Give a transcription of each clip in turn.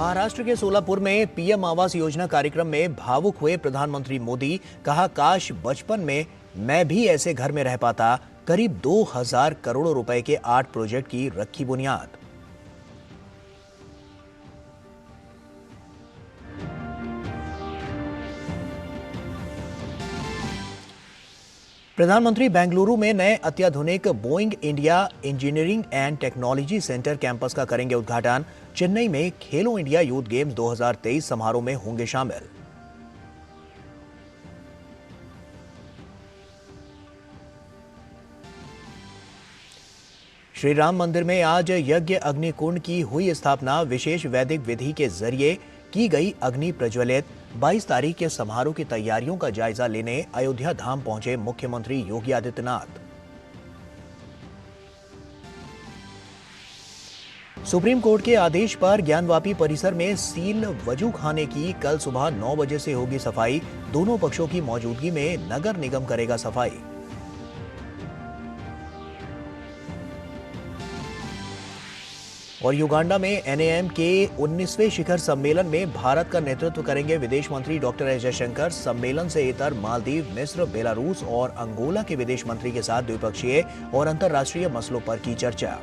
महाराष्ट्र के सोलापुर में पीएम आवास योजना कार्यक्रम में भावुक हुए प्रधानमंत्री मोदी। कहा, काश बचपन में मैं भी ऐसे घर में रह पाता। करीब 2000 करोड़ रुपए के 8 प्रोजेक्ट की रखी बुनियाद। प्रधानमंत्री बेंगलुरु में नए अत्याधुनिक Boeing India engineering and technology centre campus का करेंगे उद्घाटन। चेन्नई में खेलो इंडिया यूथ गेम्स 2023 समारोह में होंगे शामिल। श्री राम मंदिर में आज यज्ञ अग्निकुंड की हुई स्थापना। विशेष वैदिक विधि के जरिए की गई अग्नि प्रज्वलित। 22 तारीख के समारोह की तैयारियों का जायजा लेने अयोध्या धाम पहुंचे मुख्यमंत्री योगी आदित्यनाथ। सुप्रीम कोर्ट के आदेश पर ज्ञानवापी परिसर में सील वजू खाने की कल सुबह 9 बजे से होगी सफाई। दोनों पक्षों की मौजूदगी में नगर निगम करेगा सफाई। और युगांडा में एनएएम के 19वें शिखर सम्मेलन में भारत का नेतृत्व करेंगे विदेश मंत्री डॉक्टर एस जयशंकर। सम्मेलन से इतर मालदीव, मिस्र, बेलारूस और अंगोला के विदेश मंत्री के साथ द्विपक्षीय और अंतर्राष्ट्रीय मसलों पर की चर्चा।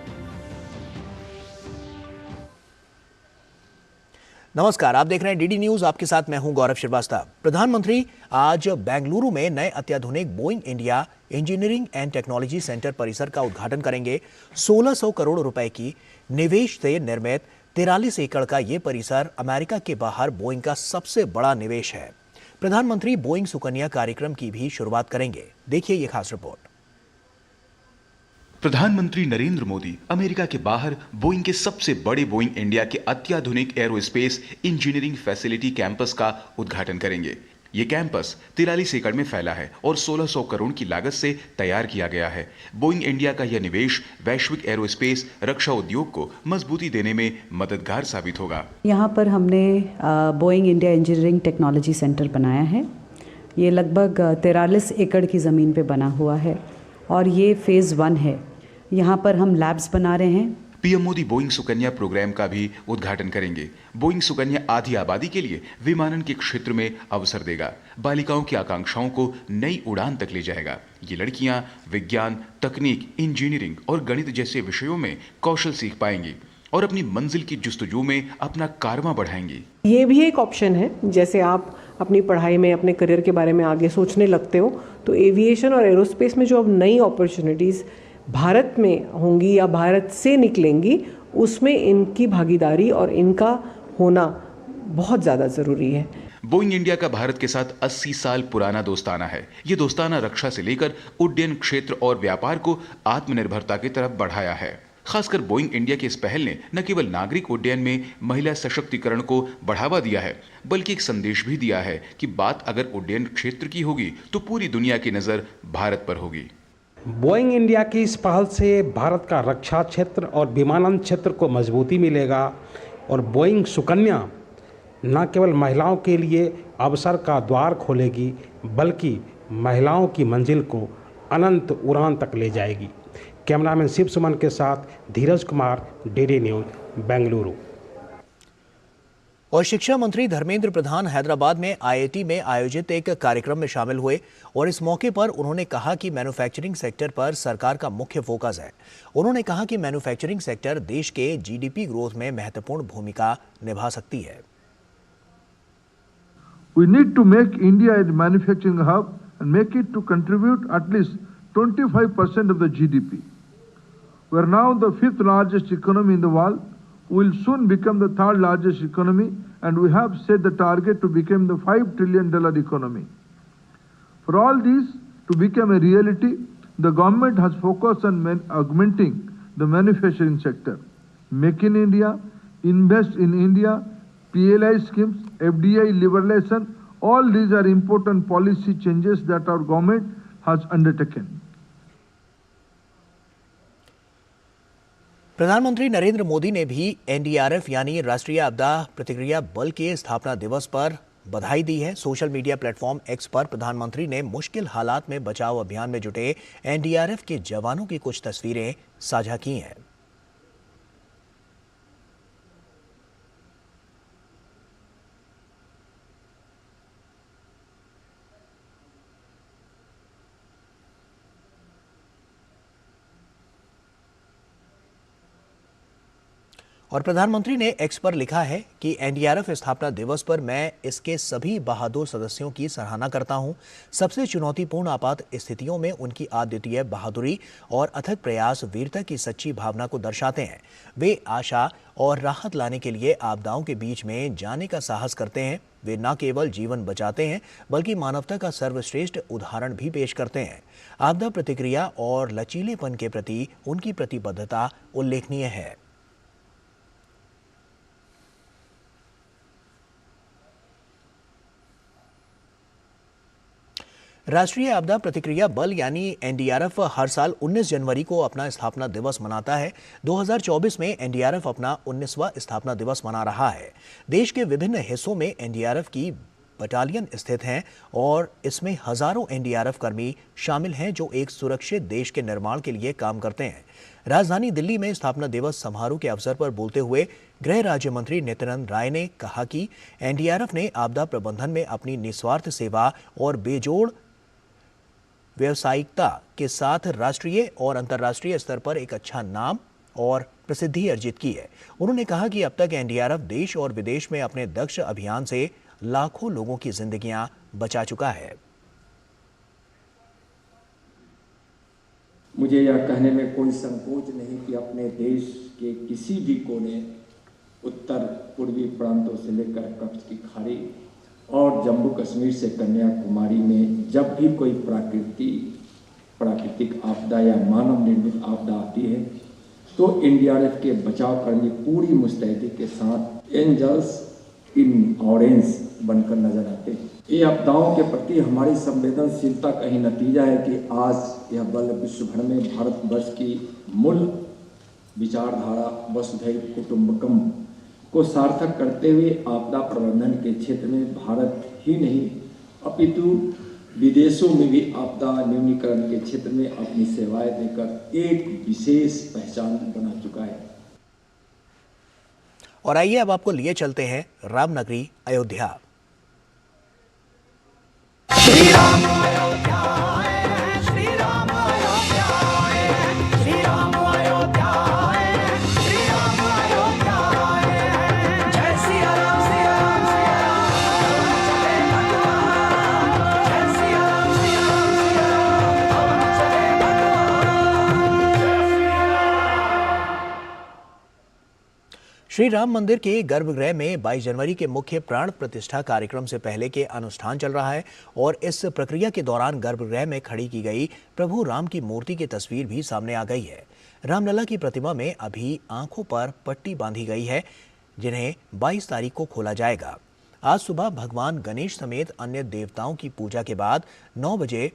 नमस्कार, आप देख रहे हैं डीडी न्यूज। आपके साथ मैं हूं गौरव श्रीवास्तव। प्रधानमंत्री आज बेंगलुरु में नए अत्याधुनिक Boeing India engineering and technology centre परिसर का उद्घाटन करेंगे। 1600 करोड़ रुपए की निवेश से निर्मित 43 एकड़ का यह परिसर अमेरिका के बाहर बोइंग का सबसे बड़ा निवेश है। प्रधानमंत्री बोइंग सुकन्या कार्यक्रम की भी शुरुआत करेंगे। देखिए ये खास रिपोर्ट। प्रधानमंत्री नरेंद्र मोदी अमेरिका के बाहर बोइंग के सबसे बड़े बोइंग इंडिया के अत्याधुनिक एरोस्पेस इंजीनियरिंग फैसिलिटी कैंपस का उद्घाटन करेंगे। ये कैंपस 43 एकड़ में फैला है और 1600 करोड़ की लागत से तैयार किया गया है। बोइंग इंडिया का यह निवेश वैश्विक एरोस्पेस रक्षा उद्योग को मजबूती देने में मददगार साबित होगा। यहाँ पर हमने Boeing India engineering technology centre बनाया है। ये लगभग 43 एकड़ की ज़मीन पे बना हुआ है और ये फेज़ 1 है। यहाँ पर हम लैब्स बना रहे हैं। PM Modi Boeing Sukanya programme का भी उद्घाटन करेंगे। बोइंग सुकन्या आधी आबादी के लिए विमानन के क्षेत्र में अवसर देगा। बालिकाओं की आकांक्षाओं को नई उड़ान तक ले जाएगा। ये लड़कियां विज्ञान, तकनीक, इंजीनियरिंग और गणित जैसे विषयों में कौशल सीख पाएंगी और अपनी मंजिल की जुस्तजू में अपना कारवां बढ़ाएंगी। ये भी एक ऑप्शन है। जैसे आप अपनी पढ़ाई में अपने करियर के बारे में आगे सोचने लगते हो तो एविएशन और एरोस्पेस में जो अब नई अपॉर्चुनिटीज़ भारत में होंगी या भारत से निकलेंगी, उसमें इनकी भागीदारी और इनका होना बहुत ज़्यादा ज़रूरी है। बोइंग इंडिया का भारत के साथ 80 साल पुराना दोस्ताना है। ये दोस्ताना रक्षा से लेकर उड्डयन क्षेत्र और व्यापार को आत्मनिर्भरता की तरफ बढ़ाया है। खासकर बोइंग इंडिया की इस पहल ने न केवल नागरिक उड्डयन में महिला सशक्तिकरण को बढ़ावा दिया है, बल्कि एक संदेश भी दिया है कि बात अगर उड्डयन क्षेत्र की होगी तो पूरी दुनिया की नज़र भारत पर होगी। बोइंग इंडिया की इस पहल से भारत का रक्षा क्षेत्र और विमानन क्षेत्र को मजबूती मिलेगा और बोइंग सुकन्या न केवल महिलाओं के लिए अवसर का द्वार खोलेगी, बल्कि महिलाओं की मंजिल को अनंत उड़ान तक ले जाएगी। कैमरामैन शिव सुमन के साथ धीरज कुमार, डीडी न्यूज, बेंगलुरु। और शिक्षा मंत्री धर्मेंद्र प्रधान हैदराबाद में आईआईटी में आयोजित एक कार्यक्रम में शामिल हुए और इस मौके पर उन्होंने कहा कि मैन्युफैक्चरिंग सेक्टर पर सरकार का मुख्य फोकस है। उन्होंने कहा कि मैन्युफैक्चरिंग सेक्टर देश के जीडीपी ग्रोथ में महत्वपूर्ण भूमिका निभा सकती है। We need to make India a manufacturing hub and make it to contribute at least 25% of the GDP. We are now the 5th largest economy in the world. We will soon become the 3rd largest economy, and we have set the target to become the $5 trillion economy. For all these to become a reality, the government has focused on augmenting the manufacturing sector. Make in India, invest in India, PLI schemes, FDI liberalization, all these are important policy changes that our government has undertaken. प्रधानमंत्री नरेंद्र मोदी ने भी NDRF यानी राष्ट्रीय आपदा प्रतिक्रिया बल के स्थापना दिवस पर बधाई दी है। सोशल मीडिया प्लेटफॉर्म एक्स पर प्रधानमंत्री ने मुश्किल हालात में बचाव अभियान में जुटे एनडीआरएफ के जवानों की कुछ तस्वीरें साझा की हैं। और प्रधानमंत्री ने एक्स पर लिखा है कि एनडीआरएफ स्थापना दिवस पर मैं इसके सभी बहादुर सदस्यों की सराहना करता हूं। सबसे चुनौतीपूर्ण आपात स्थितियों में उनकी अद्वितीय बहादुरी और अथक प्रयास वीरता की सच्ची भावना को दर्शाते हैं। वे आशा और राहत लाने के लिए आपदाओं के बीच में जाने का साहस करते हैं। वे न केवल जीवन बचाते हैं बल्कि मानवता का सर्वश्रेष्ठ उदाहरण भी पेश करते हैं। आपदा प्रतिक्रिया और लचीलेपन के प्रति उनकी प्रतिबद्धता उल्लेखनीय है। राष्ट्रीय आपदा प्रतिक्रिया बल यानी एनडीआरएफ हर साल 19 जनवरी को अपना स्थापना दिवस मनाता है। 2024 में एनडीआरएफ अपना 19वां स्थापना दिवस मना रहा है। देश के विभिन्न हिस्सों में एनडीआरएफ की बटालियन स्थित हैं और इसमें हजारों एनडीआरएफ कर्मी शामिल हैं जो एक सुरक्षित देश के निर्माण के लिए काम करते हैं। राजधानी दिल्ली में स्थापना दिवस समारोह के अवसर पर बोलते हुए गृह राज्य मंत्री नित्यानंद राय ने कहा कि एनडीआरएफ ने आपदा प्रबंधन में अपनी निस्वार्थ सेवा और बेजोड़ व्यावसायिकता के साथ राष्ट्रीय और अंतर्राष्ट्रीय स्तर पर एक अच्छा नाम और प्रसिद्धि अर्जित की है। उन्होंने कहा कि अब तक एनडीआरएफ देश और विदेश में अपने दक्ष अभियान से लाखों लोगों की जिंदगियां बचा चुका है। मुझे यह कहने में कोई संकोच नहीं कि अपने देश के किसी भी कोने, उत्तर पूर्वी प्रांतों से लेकर कच्छ की खाड़ी और जम्मू कश्मीर से कन्याकुमारी में जब भी कोई प्राकृतिक आपदा या मानव निर्मित आपदा आती है तो एनडीआरएफ के बचाव कर्मी पूरी मुस्तैदी के साथ एंजल्स इन ऑरेंज बनकर नजर आते हैं। ये आपदाओं के प्रति हमारी संवेदनशीलता का ही नतीजा है कि आज यह बल विश्व भर में भारतवर्ष की मूल विचारधारा वसुधैव कुटुंबकम को सार्थक करते हुए आपदा प्रबंधन के क्षेत्र में भारत ही नहीं अपितु विदेशों में भी आपदा न्यूनीकरण के क्षेत्र में अपनी सेवाएं देकर एक विशेष पहचान बना चुका है। और आइए अब आपको लिए चलते हैं रामनगरी अयोध्या। श्री राम अयोध्या आए, श्री राम अयोध्या आए, श्री राम अयोध्या आए, श्री राम अयोध्या आए। जय सिया राम सिया राम सिया राम, चले भगवान। जय सिया राम सिया राम सिया राम, चले भगवान। श्री राम मंदिर के गर्भगृह में 22 जनवरी के मुख्य प्राण प्रतिष्ठा कार्यक्रम से पहले के अनुष्ठान चल रहा है और इस प्रक्रिया के दौरान गर्भगृह में खड़ी की गई प्रभु राम की मूर्ति की तस्वीर भी सामने आ गई है। रामलला की प्रतिमा में अभी आंखों पर पट्टी बांधी गई है, जिन्हें 22 तारीख को खोला जाएगा। आज सुबह भगवान गणेश समेत अन्य देवताओं की पूजा के बाद 9 बजे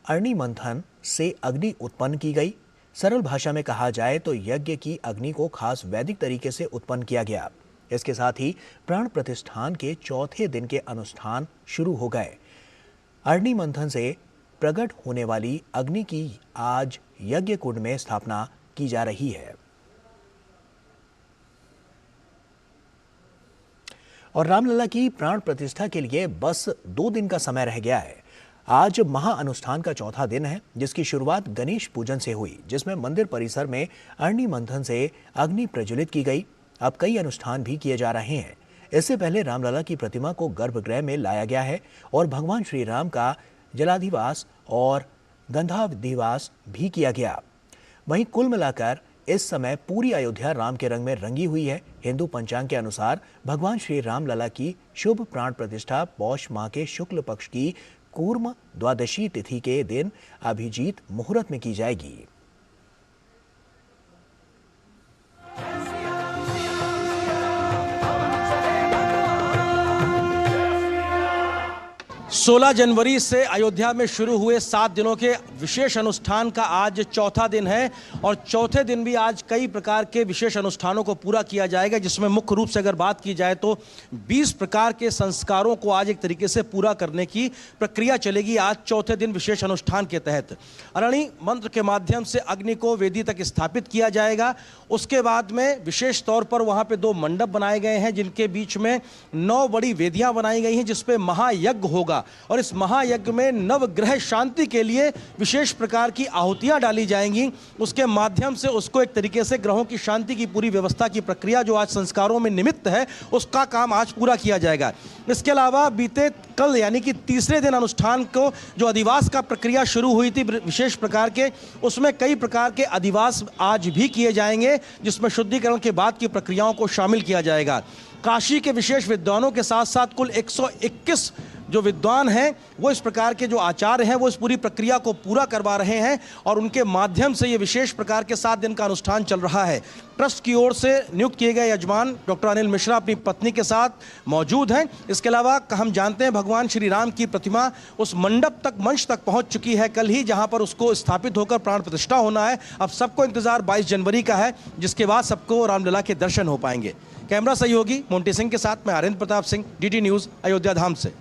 अग्नि मंथन से अग्नि उत्पन्न की गई। सरल भाषा में कहा जाए तो यज्ञ की अग्नि को खास वैदिक तरीके से उत्पन्न किया गया। इसके साथ ही प्राण प्रतिष्ठान के चौथे दिन के अनुष्ठान शुरू हो गए। अग्नि मंथन से प्रकट होने वाली अग्नि की आज यज्ञ कुंड में स्थापना की जा रही है। और रामलला की प्राण प्रतिष्ठा के लिए बस 2 दिन का समय रह गया है। आज महाअनुष्ठान का चौथा दिन है, जिसकी शुरुआत गणेश पूजन से हुई, जिसमें मंदिर परिसर में अग्नि मंथन से अग्नि प्रज्वलित की गई। अब कई अनुष्ठान भी किए जा रहे हैं। इससे पहले रामलला की प्रतिमा को गर्भगृह में लाया गया है और भगवान श्री राम का जलाधिवास और गंधाधिवास भी किया गया। वहीं कुल मिलाकर इस समय पूरी अयोध्या राम के रंग में रंगी हुई है। हिंदू पंचांग के अनुसार भगवान श्री रामलला की शुभ प्राण प्रतिष्ठा पौष माह के शुक्ल पक्ष की कूर्म द्वादशी तिथि के दिन अभिजीत मुहूर्त में की जाएगी। 16 जनवरी से अयोध्या में शुरू हुए 7 दिनों के विशेष अनुष्ठान का आज चौथा दिन है और चौथे दिन भी आज कई प्रकार के विशेष अनुष्ठानों को पूरा किया जाएगा, जिसमें मुख्य रूप से अगर बात की जाए तो 20 प्रकार के संस्कारों को आज एक तरीके से पूरा करने की प्रक्रिया चलेगी आज चौथे दिन विशेष अनुष्ठान के तहत। अरणी मंत्र के माध्यम से अग्नि को वेदी तक स्थापित किया जाएगा। उसके बाद में विशेष तौर पर वहाँ पे 2 मंडप बनाए गए हैं, जिनके बीच में 9 बड़ी वेदियाँ बनाई गई हैं, जिसपे महायज्ञ होगा। और इस महायज्ञ में नवग्रह शांति के लिए विशेष प्रकार की आहुतियां डाली जाएंगी। उसके माध्यम से उसको एक तरीके से ग्रहों की शांति की पूरी व्यवस्था की प्रक्रिया जो आज संस्कारों में निमित्त है उसका काम आज पूरा किया जाएगा। इसके अलावा बीते कल यानी कि तीसरे दिन अनुष्ठान को जो अधिवास का प्रक्रिया शुरू हुई थी विशेष प्रकार के, उसमें कई प्रकार के अधिवास आज भी किए जाएंगे जिसमें शुद्धिकरण के बाद की प्रक्रियाओं को शामिल किया जाएगा। काशी के विशेष विद्वानों के साथ साथ कुल 121 जो विद्वान हैं वो इस प्रकार के जो आचार्य हैं वो इस पूरी प्रक्रिया को पूरा करवा रहे हैं और उनके माध्यम से ये विशेष प्रकार के 7 दिन का अनुष्ठान चल रहा है। ट्रस्ट की ओर से नियुक्त किए गए यजमान डॉक्टर अनिल मिश्रा अपनी पत्नी के साथ मौजूद हैं। इसके अलावा हम जानते हैं भगवान श्री राम की प्रतिमा उस मंडप तक, मंच तक पहुंच चुकी है कल ही, जहां पर उसको स्थापित होकर प्राण प्रतिष्ठा होना है। अब सबको इंतजार 22 जनवरी का है जिसके बाद सबको रामलला के दर्शन हो पाएंगे। कैमरा सहयोगी मोंटी सिंह के साथ मैं आरिंद प्रताप सिंह, डीडी न्यूज, अयोध्या धाम से।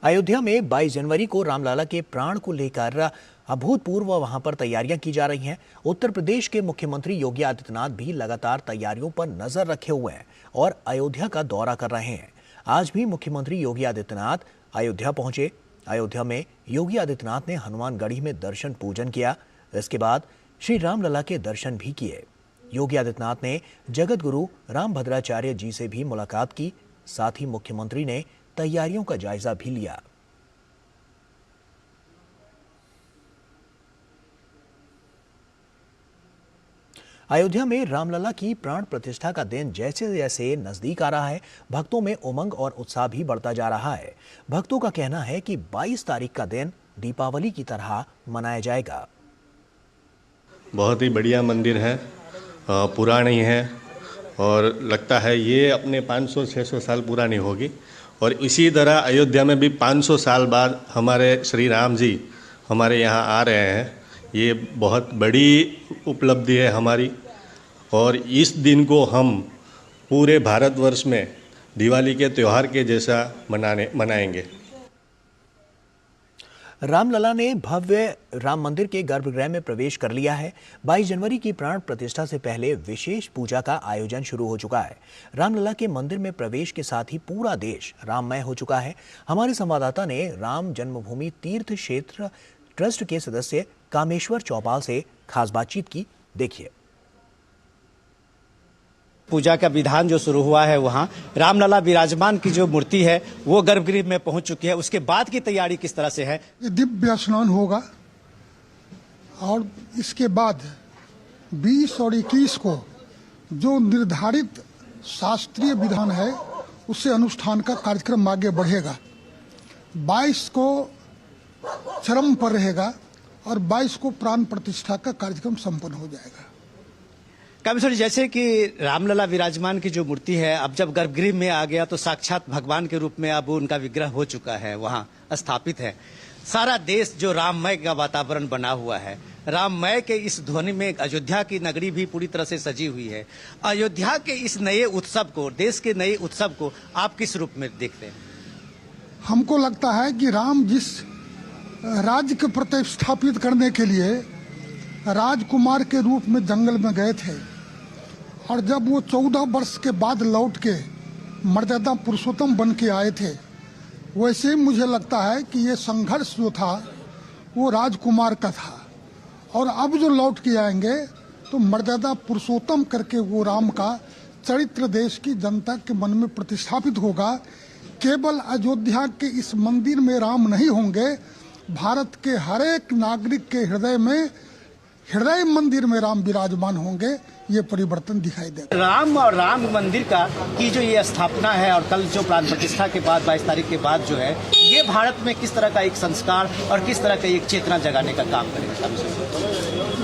अयोध्या में 22 जनवरी को रामलला के प्राण को लेकर अभूतपूर्व वहां पर तैयारियां की जा रही हैं। उत्तर प्रदेश के मुख्यमंत्री योगी आदित्यनाथ भी लगातार तैयारियों पर नजर रखे हुए हैं और अयोध्या का दौरा कर रहे हैं। आज भी मुख्यमंत्री योगी आदित्यनाथ अयोध्या पहुंचे। अयोध्या में योगी आदित्यनाथ ने हनुमानगढ़ी में दर्शन पूजन किया। इसके बाद श्री रामलला के दर्शन भी किए। योगी आदित्यनाथ ने जगत गुरु रामभद्राचार्य जी से भी मुलाकात की। साथ ही मुख्यमंत्री ने तैयारियों का जायजा भी लिया। अयोध्या में रामलला की प्राण प्रतिष्ठा का दिन जैसे जैसे नजदीक आ रहा है, भक्तों में उमंग और उत्साह भी बढ़ता जा रहा है। भक्तों का कहना है कि 22 तारीख का दिन दीपावली की तरह मनाया जाएगा। बहुत ही बढ़िया मंदिर है, पुरानी है और लगता है ये अपने 500-600 साल पुरानी होगी। और इसी तरह अयोध्या में भी 500 साल बाद हमारे श्री राम जी हमारे यहाँ आ रहे हैं। ये बहुत बड़ी उपलब्धि है हमारी और इस दिन को हम पूरे भारतवर्ष में दिवाली के त्यौहार के जैसा मनाएंगे। रामलला ने भव्य राम मंदिर के गर्भगृह में प्रवेश कर लिया है। 22 जनवरी की प्राण प्रतिष्ठा से पहले विशेष पूजा का आयोजन शुरू हो चुका है। रामलला के मंदिर में प्रवेश के साथ ही पूरा देश राममय हो चुका है। हमारे संवाददाता ने राम जन्मभूमि तीर्थ क्षेत्र ट्रस्ट के सदस्य कामेश्वर चौपाल से खास बातचीत की। देखिए। पूजा का विधान जो शुरू हुआ है, वहाँ रामलला विराजमान की जो मूर्ति है वो गर्भगृह में पहुंच चुकी है। उसके बाद की तैयारी किस तरह से है? दिव्य स्नान होगा और इसके बाद 20 और 21 को जो निर्धारित शास्त्रीय विधान है उससे अनुष्ठान का कार्यक्रम आगे बढ़ेगा। 22 को चरम पर रहेगा और 22 को प्राण प्रतिष्ठा का कार्यक्रम संपन्न हो जाएगा। कामेश्वर, जैसे कि रामलला विराजमान की जो मूर्ति है अब जब गर्भगृह में आ गया तो साक्षात भगवान के रूप में अब उनका विग्रह हो चुका है, वहाँ स्थापित है। सारा देश जो राममय का वातावरण बना हुआ है, राममय के इस ध्वनि में अयोध्या की नगरी भी पूरी तरह से सजी हुई है। अयोध्या के इस नए उत्सव को, देश के नए उत्सव को आप किस रूप में देखते हैं? हमको लगता है कि राम जिस राज्य को प्रतिष्ठापित करने के लिए राजकुमार के रूप में जंगल में गए थे और जब वो 14 वर्ष के बाद लौट के मर्यादा पुरुषोत्तम बन के आए थे, वैसे ही मुझे लगता है कि ये संघर्ष जो था वो राजकुमार का था और अब जो लौट के आएंगे तो मर्यादा पुरुषोत्तम करके वो राम का चरित्र देश की जनता के मन में प्रतिष्ठापित होगा। केवल अयोध्या के इस मंदिर में राम नहीं होंगे, भारत के हर एक नागरिक के हृदय मंदिर में राम विराजमान होंगे। ये परिवर्तन दिखाई देगा। राम और राम मंदिर की जो ये स्थापना है और कल जो प्राण प्रतिष्ठा के बाद 22 तारीख के बाद जो है, ये भारत में किस तरह का एक संस्कार और किस तरह का एक चेतना जगाने का काम करेगा?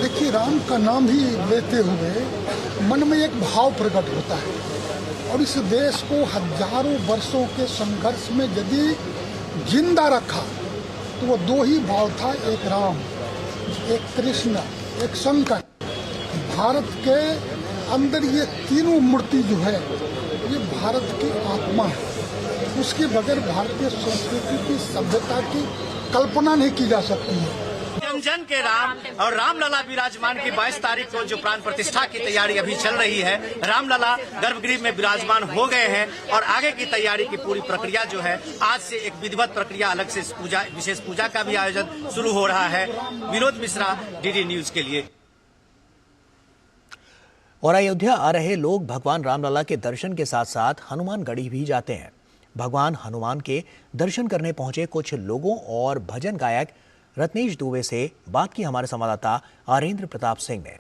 देखिए, राम का नाम ही लेते हुए मन में एक भाव प्रकट होता है और इस देश को हजारों वर्षों के संघर्ष में यदि जिंदा रखा तो वो दो ही भाव था, एक राम, एक कृष्ण, एक शंकर। भारत के अंदर ये तीनों मूर्ति जो है ये भारत की आत्मा है। उसके बगैर भारतीय संस्कृति की सभ्यता की कल्पना नहीं की जा सकती है। जन जन के राम और रामलला विराजमान की 22 तारीख को जो प्राण प्रतिष्ठा की तैयारी अभी चल रही है, रामलला गर्भगृह में विराजमान हो गए हैं और आगे की तैयारी की पूरी प्रक्रिया जो है आज से एक विधिवत प्रक्रिया अलग से पूजा, विशेष पूजा का भी आयोजन शुरू हो रहा है। विनोद मिश्रा, डीडी न्यूज के लिए। और अयोध्या आ रहे लोग भगवान रामलला के दर्शन के साथ साथ हनुमानगढ़ी भी जाते हैं। भगवान हनुमान के दर्शन करने पहुंचे कुछ लोगों और भजन गायक रत्नेश दुबे से बात की हमारे संवाददाता आरेंद्र प्रताप सिंह ने।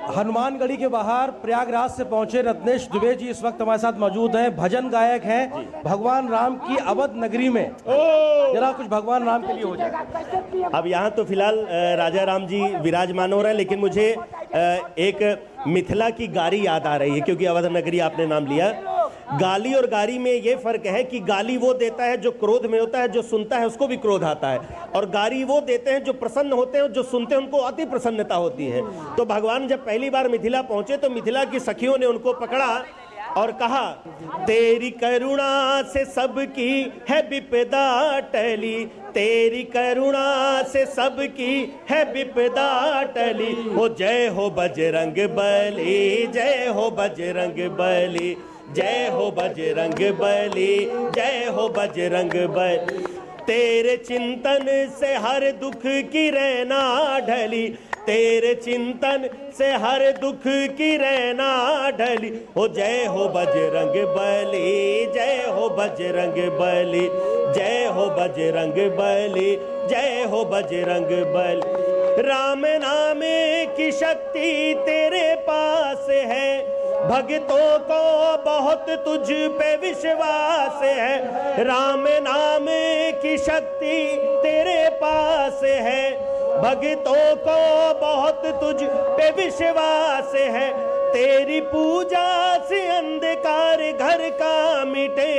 हनुमानगढ़ी के बाहर प्रयागराज से पहुंचे रत्नेश दुबे जी इस वक्त हमारे साथ मौजूद हैं। भजन गायक हैं। भगवान राम की अवध नगरी में जरा कुछ भगवान राम के लिए हो जाए। अब यहाँ तो फिलहाल राजा राम जी विराजमान हो रहे हैं, लेकिन मुझे एक मिथिला की गारी याद आ रही है, क्योंकि अवध नगरी आपने नाम लिया। गाली और गारी में ये फर्क है कि गाली वो देता है जो क्रोध में होता है, जो सुनता है उसको भी क्रोध आता है, और गारी वो देते हैं जो प्रसन्न होते हैं, जो सुनते हैं उनको अति प्रसन्नता होती है। तो भगवान जब पहली बार मिथिला पहुंचे तो मिथिला की सखियों ने उनको पकड़ा और कहा, तेरी करुणा से सबकी है विपदा टली, तेरी करुणा से सबकी है विपदा टली। हो जय हो बजरंग बली, जय हो बजरंग बली, जय हो बजरंग बली, जय हो बजरंग बली। तेरे चिंतन से हर दुख की रहना ढली, तेरे चिंतन से हर दुख की रहना ढली। हो जय हो बजरंग बली, जय हो बजरंग बली, जय हो बजरंग बली, जय हो बजरंग बली। राम नाम की शक्ति तेरे पास है, भक्तों को बहुत तुझ पे विश्वास है। राम नाम की शक्ति तेरे पास है, भक्तों को बहुत तुझ पे विश्वास है। तेरी पूजा से अंधकार घर का मिटे,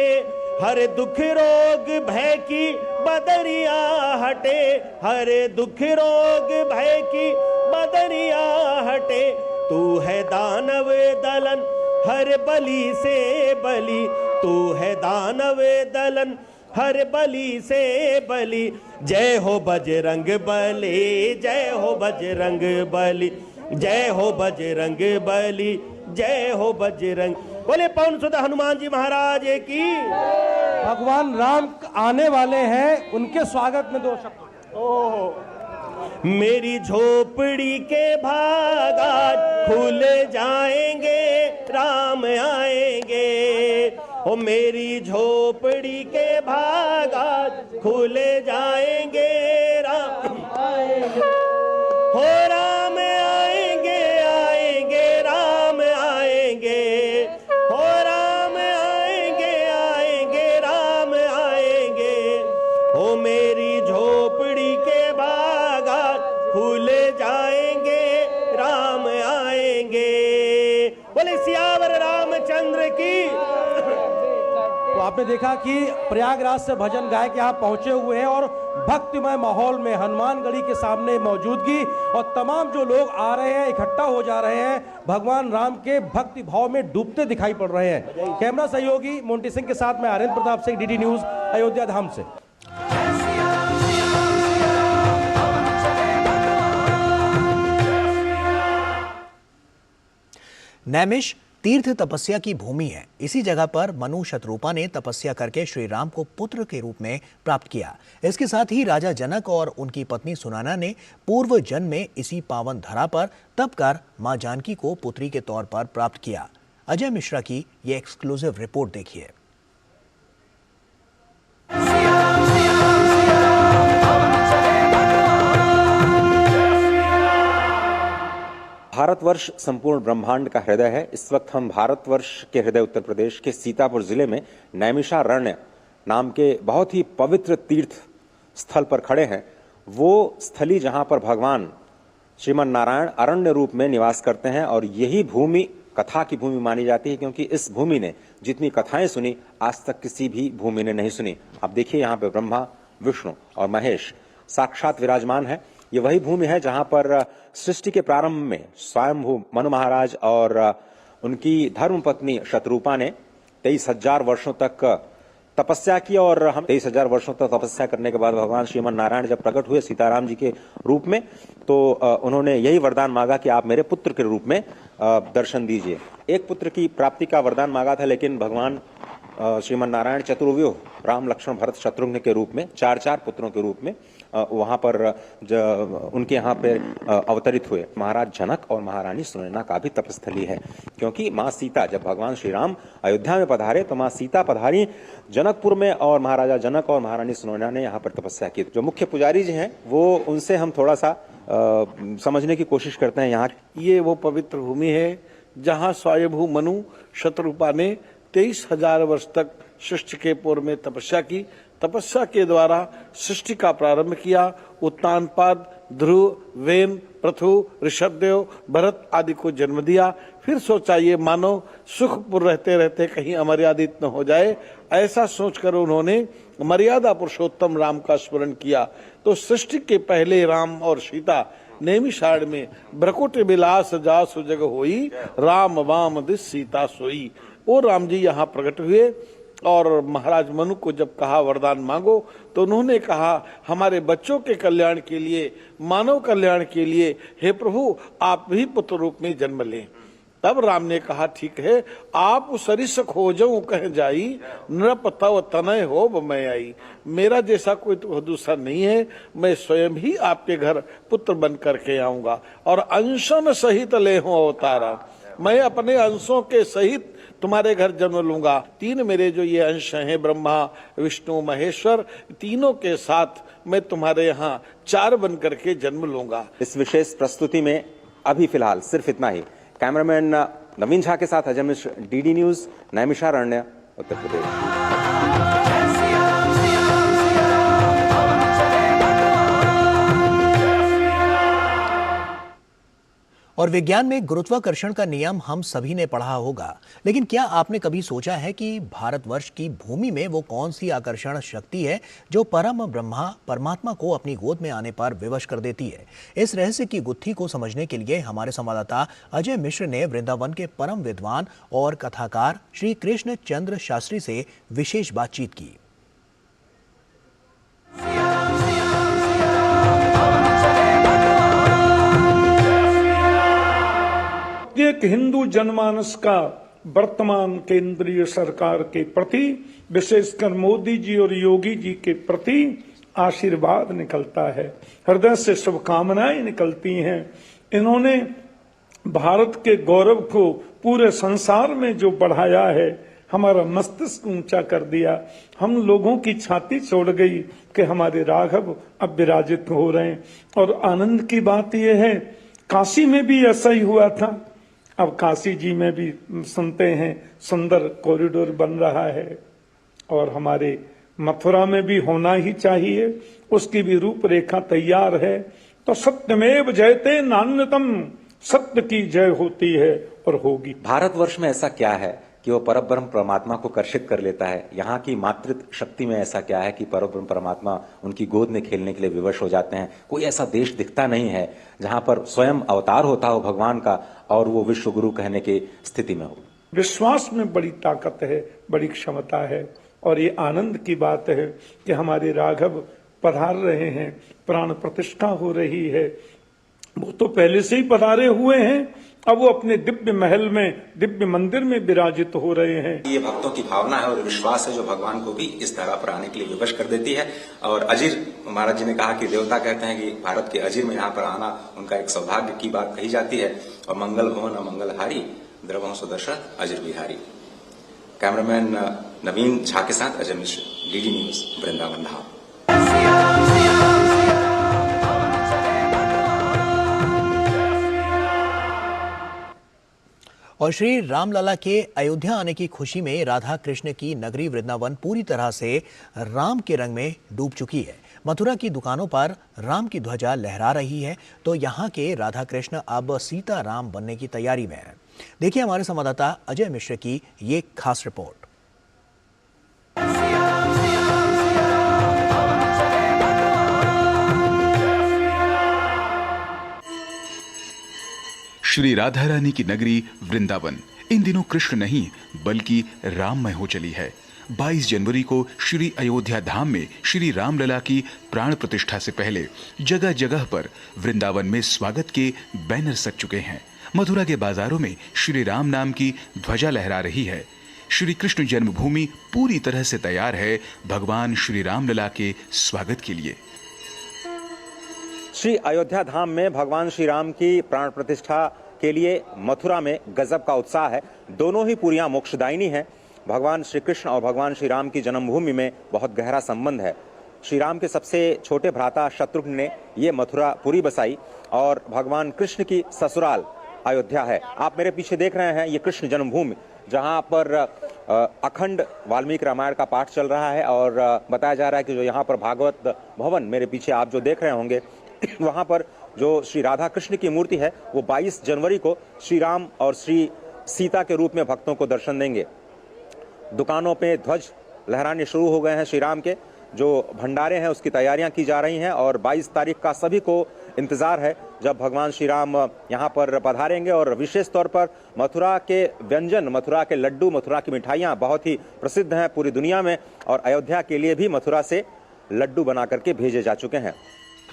हर दुख रोग भय की बदरिया हटे, हर दुख रोग भय की बदरिया हटे। तू है दानव दलन हर बलि से बलि, तू है दानव दलन हर बलि से बलि। जय हो बजरंग बली, जय हो बजरंग बली, जय हो बजरंग बली, जय हो बजरंग। बोले पवन सुत हनुमान जी महाराज की। भगवान राम आने वाले हैं, उनके स्वागत में 2 शब्द। मेरी झोपड़ी के भागा खुल जाएंगे, राम आएंगे। ओ मेरी झोपड़ी के भागा खुल जाएंगे, राम आएंगे। हो राम आएंगे, आएंगे, राम आएंगे। हो राम आएंगे, आएंगे, राम आएंगे। हो मेरी झोपड़ी के भागा खुल जाएंगे, राम आएंगे। बोले सियावर रामचंद्र की। तो आपने देखा कि प्रयागराज से भजन गायक यहाँ पहुंचे हुए हैं और भक्तिमय माहौल में हनुमानगढ़ी के सामने मौजूदगी और तमाम जो लोग आ रहे हैं, इकट्ठा हो जा रहे हैं, भगवान राम के भक्ति भाव में डूबते दिखाई पड़ रहे हैं। कैमरा सहयोगी मोंटी सिंह के साथ मैं आरेंद्र प्रताप सिंह, डीडी न्यूज, अयोध्या धाम से। नैमिष तीर्थ तपस्या की भूमि है। इसी जगह पर मनु शतरूपा ने तपस्या करके श्री राम को पुत्र के रूप में प्राप्त किया। इसके साथ ही राजा जनक और उनकी पत्नी सुनैना ने पूर्व जन्म में इसी पावन धरा पर तप कर मां जानकी को पुत्री के तौर पर प्राप्त किया। अजय मिश्रा की ये एक्सक्लूसिव रिपोर्ट देखिए। भारतवर्ष संपूर्ण ब्रह्मांड का हृदय है। इस वक्त हम भारतवर्ष के हृदय उत्तर प्रदेश के सीतापुर जिले में नैमिषारण्य नाम के बहुत ही पवित्र तीर्थ स्थल पर खड़े हैं। वो स्थली जहां पर भगवान श्रीमन नारायण अरण्य रूप में निवास करते हैं और यही भूमि कथा की भूमि मानी जाती है, क्योंकि इस भूमि ने जितनी कथाएं सुनी आज तक किसी भी भूमि ने नहीं सुनी। आप देखिए यहाँ पे ब्रह्मा, विष्णु और महेश साक्षात विराजमान है। ये वही भूमि है जहां पर सृष्टि के प्रारंभ में स्वयंभू मनु महाराज और उनकी धर्मपत्नी शतरूपा ने 23,000 वर्षों तक तपस्या की और हम 23,000 वर्षों तक तपस्या करने के बाद भगवान श्रीमन नारायण जब प्रकट हुए सीताराम जी के रूप में, तो उन्होंने यही वरदान मांगा कि आप मेरे पुत्र के रूप में दर्शन दीजिए। एक पुत्र की प्राप्ति का वरदान मांगा था, लेकिन भगवान श्रीमन नारायण चतुर्व्यूह राम लक्ष्मण भरत शत्रुघ्न के रूप में 4 पुत्रों के रूप में वहां पर उनके यहाँ पे अवतरित हुए। महाराज जनक और महारानी सुनैना का भी तपस्थली है, क्योंकि माँ सीता जब भगवान श्री राम अयोध्या में पधारे तो माँ सीता पधारी जनकपुर में और महाराजा जनक और महारानी सुनैना ने यहाँ पर तपस्या की। जो मुख्य पुजारी जी हैं वो उनसे हम थोड़ा सा समझने की कोशिश करते हैं। यहाँ ये वो पवित्र भूमि है जहाँ स्वयंभू मनु शतरूपा ने 23,000 वर्ष तक सृष्टि के पूर्व में तपस्या की। तपस्या के द्वारा सृष्टि का प्रारंभ किया। उत्तानपाद, ध्रुव, वेन, पृथु, ऋषभदेव, भरत आदि को जन्म दिया। फिर सोचा ये मानव सुखपुर रहते रहते कहीं अमर्यादित न हो जाए, ऐसा सोचकर उन्होंने मर्यादा पुरुषोत्तम राम का स्मरण किया। तो सृष्टि के पहले राम और सीता नैमिषारण्य में भ्रकुट विलास जासु जग होई, राम वाम दिस सीता सोई। वो राम जी यहाँ प्रकट हुए और महाराज मनु को जब कहा वरदान मांगो, तो उन्होंने कहा हमारे बच्चों के कल्याण के लिए, मानव कल्याण के लिए हे प्रभु आप भी पुत्र रूप में जन्म लें। तब राम ने कहा ठीक है, आप सरिस खोजऊं कह जाई, नृप तव तनय हो मैं आई। मेरा जैसा कोई तो दूसरा नहीं है, मैं स्वयं ही आपके घर पुत्र बन करके आऊंगा और अंशन सहित ले हो अवतारा। मैं अपने अंशों के सहित तुम्हारे घर जन्म लूंगा। 3 मेरे जो ये अंश हैं ब्रह्मा विष्णु महेश्वर, तीनों के साथ मैं तुम्हारे यहाँ 4 बन करके जन्म लूंगा। इस विशेष प्रस्तुति में अभी फिलहाल सिर्फ इतना ही। कैमरामैन नवीन झा के साथ अजय मिश्र, डीडी न्यूज, नैमिषारण्य, उत्तर प्रदेश। और विज्ञान में गुरुत्वाकर्षण का नियम हम सभी ने पढ़ा होगा, लेकिन क्या आपने कभी सोचा है कि भारतवर्ष की भूमि में वो कौन सी आकर्षण शक्ति है जो परम ब्रह्मा परमात्मा को अपनी गोद में आने पर विवश कर देती है? इस रहस्य की गुत्थी को समझने के लिए हमारे संवाददाता अजय मिश्र ने वृंदावन के परम विद्वान और कथाकार श्री कृष्ण चंद्र शास्त्री से विशेष बातचीत की। एक हिंदू जनमानस का वर्तमान केंद्रीय सरकार के प्रति, विशेषकर मोदी जी और योगी जी के प्रति आशीर्वाद निकलता है, हृदय से शुभकामनाएं निकलती हैं। इन्होंने भारत के गौरव को पूरे संसार में जो बढ़ाया है, हमारा मस्तिष्क ऊंचा कर दिया। हम लोगों की छाती छोड़ गई कि हमारे राघव अब विराजित हो रहे हैं। और आनंद की बात यह है, काशी में भी ऐसा ही हुआ था। अब काशी जी में भी सुनते हैं सुंदर कॉरिडोर बन रहा है, और हमारे मथुरा में भी होना ही चाहिए, उसकी भी रूपरेखा तैयार है। तो सत्यमेव जयते नान्यतम, सत्य की जय होती है और होगी। भारतवर्ष में ऐसा क्या है कि वो परब्रह्म परमात्मा को कर्षित कर लेता है? यहाँ की मातृत्व शक्ति में ऐसा क्या है कि परब्रह्म परमात्मा उनकी गोद में खेलने के लिए विवश हो जाते हैं? कोई ऐसा देश दिखता नहीं है जहाँ पर स्वयं अवतार होता हो भगवान का और वो विश्व गुरु कहने की स्थिति में हो। विश्वास में बड़ी ताकत है, बड़ी क्षमता है, और ये आनंद की बात है कि हमारे राघव पधार रहे हैं, प्राण प्रतिष्ठा हो रही है। वो तो पहले से ही पधारे हुए हैं, अब वो अपने दिव्य महल में, दिव्य मंदिर में विराजित हो रहे हैं। ये भक्तों की भावना है और विश्वास है जो भगवान को भी इस धरा पर आने के लिए विवश कर देती है। और अजीर, महाराज जी ने कहा कि देवता कहते हैं कि भारत के अजीर में यहाँ पर आना उनका एक सौभाग्य की बात कही जाती है। और मंगल भवन मंगलहारी, द्रवम सुदर्शन अजीर बिहारी। कैमरामैन नवीन झा के साथ अजय मिश्र, डीडी न्यूज, वृंदावन धाम। और श्री रामलला के अयोध्या आने की खुशी में राधा कृष्ण की नगरी वृंदावन पूरी तरह से राम के रंग में डूब चुकी है। मथुरा की दुकानों पर राम की ध्वजा लहरा रही है, तो यहाँ के राधा कृष्ण अब सीता राम बनने की तैयारी में है। देखिए हमारे संवाददाता अजय मिश्र की ये खास रिपोर्ट। श्री राधा रानी की नगरी वृंदावन इन दिनों कृष्ण नहीं बल्कि राममय हो चली है। 22 जनवरी को श्री अयोध्या धाम में श्री रामलला की प्राण प्रतिष्ठा से पहले जगह जगह पर वृंदावन में स्वागत के बैनर सज चुके हैं। मथुरा के बाजारों में श्री राम नाम की ध्वजा लहरा रही है। श्री कृष्ण जन्मभूमि पूरी तरह से तैयार है भगवान श्री रामलला के स्वागत के लिए। श्री अयोध्या धाम में भगवान श्री राम की प्राण प्रतिष्ठा के लिए मथुरा में गजब का उत्साह है। दोनों ही पुरियां मोक्षदायिनी हैं। भगवान श्री कृष्ण और भगवान श्री राम की जन्मभूमि में बहुत गहरा संबंध है। श्री राम के सबसे छोटे भ्राता शत्रुघ्न ने ये मथुरा पुरी बसाई और भगवान कृष्ण की ससुराल अयोध्या है। आप मेरे पीछे देख रहे हैं ये कृष्ण जन्मभूमि, जहां पर अखंड वाल्मीकि रामायण का पाठ चल रहा है और बताया जा रहा है कि जो यहाँ पर भागवत भवन मेरे पीछे आप जो देख रहे होंगे वहां पर जो श्री राधा कृष्ण की मूर्ति है वो 22 जनवरी को श्री राम और श्री सीता के रूप में भक्तों को दर्शन देंगे। दुकानों पे ध्वज लहराने शुरू हो गए हैं श्री राम के। जो भंडारे हैं उसकी तैयारियां की जा रही हैं और 22 तारीख का सभी को इंतजार है जब भगवान श्री राम यहाँ पर पधारेंगे। और विशेष तौर पर मथुरा के व्यंजन, मथुरा के लड्डू, मथुरा की मिठाइयाँ बहुत ही प्रसिद्ध हैं पूरी दुनिया में और अयोध्या के लिए भी मथुरा से लड्डू बना करके भेजे जा चुके हैं।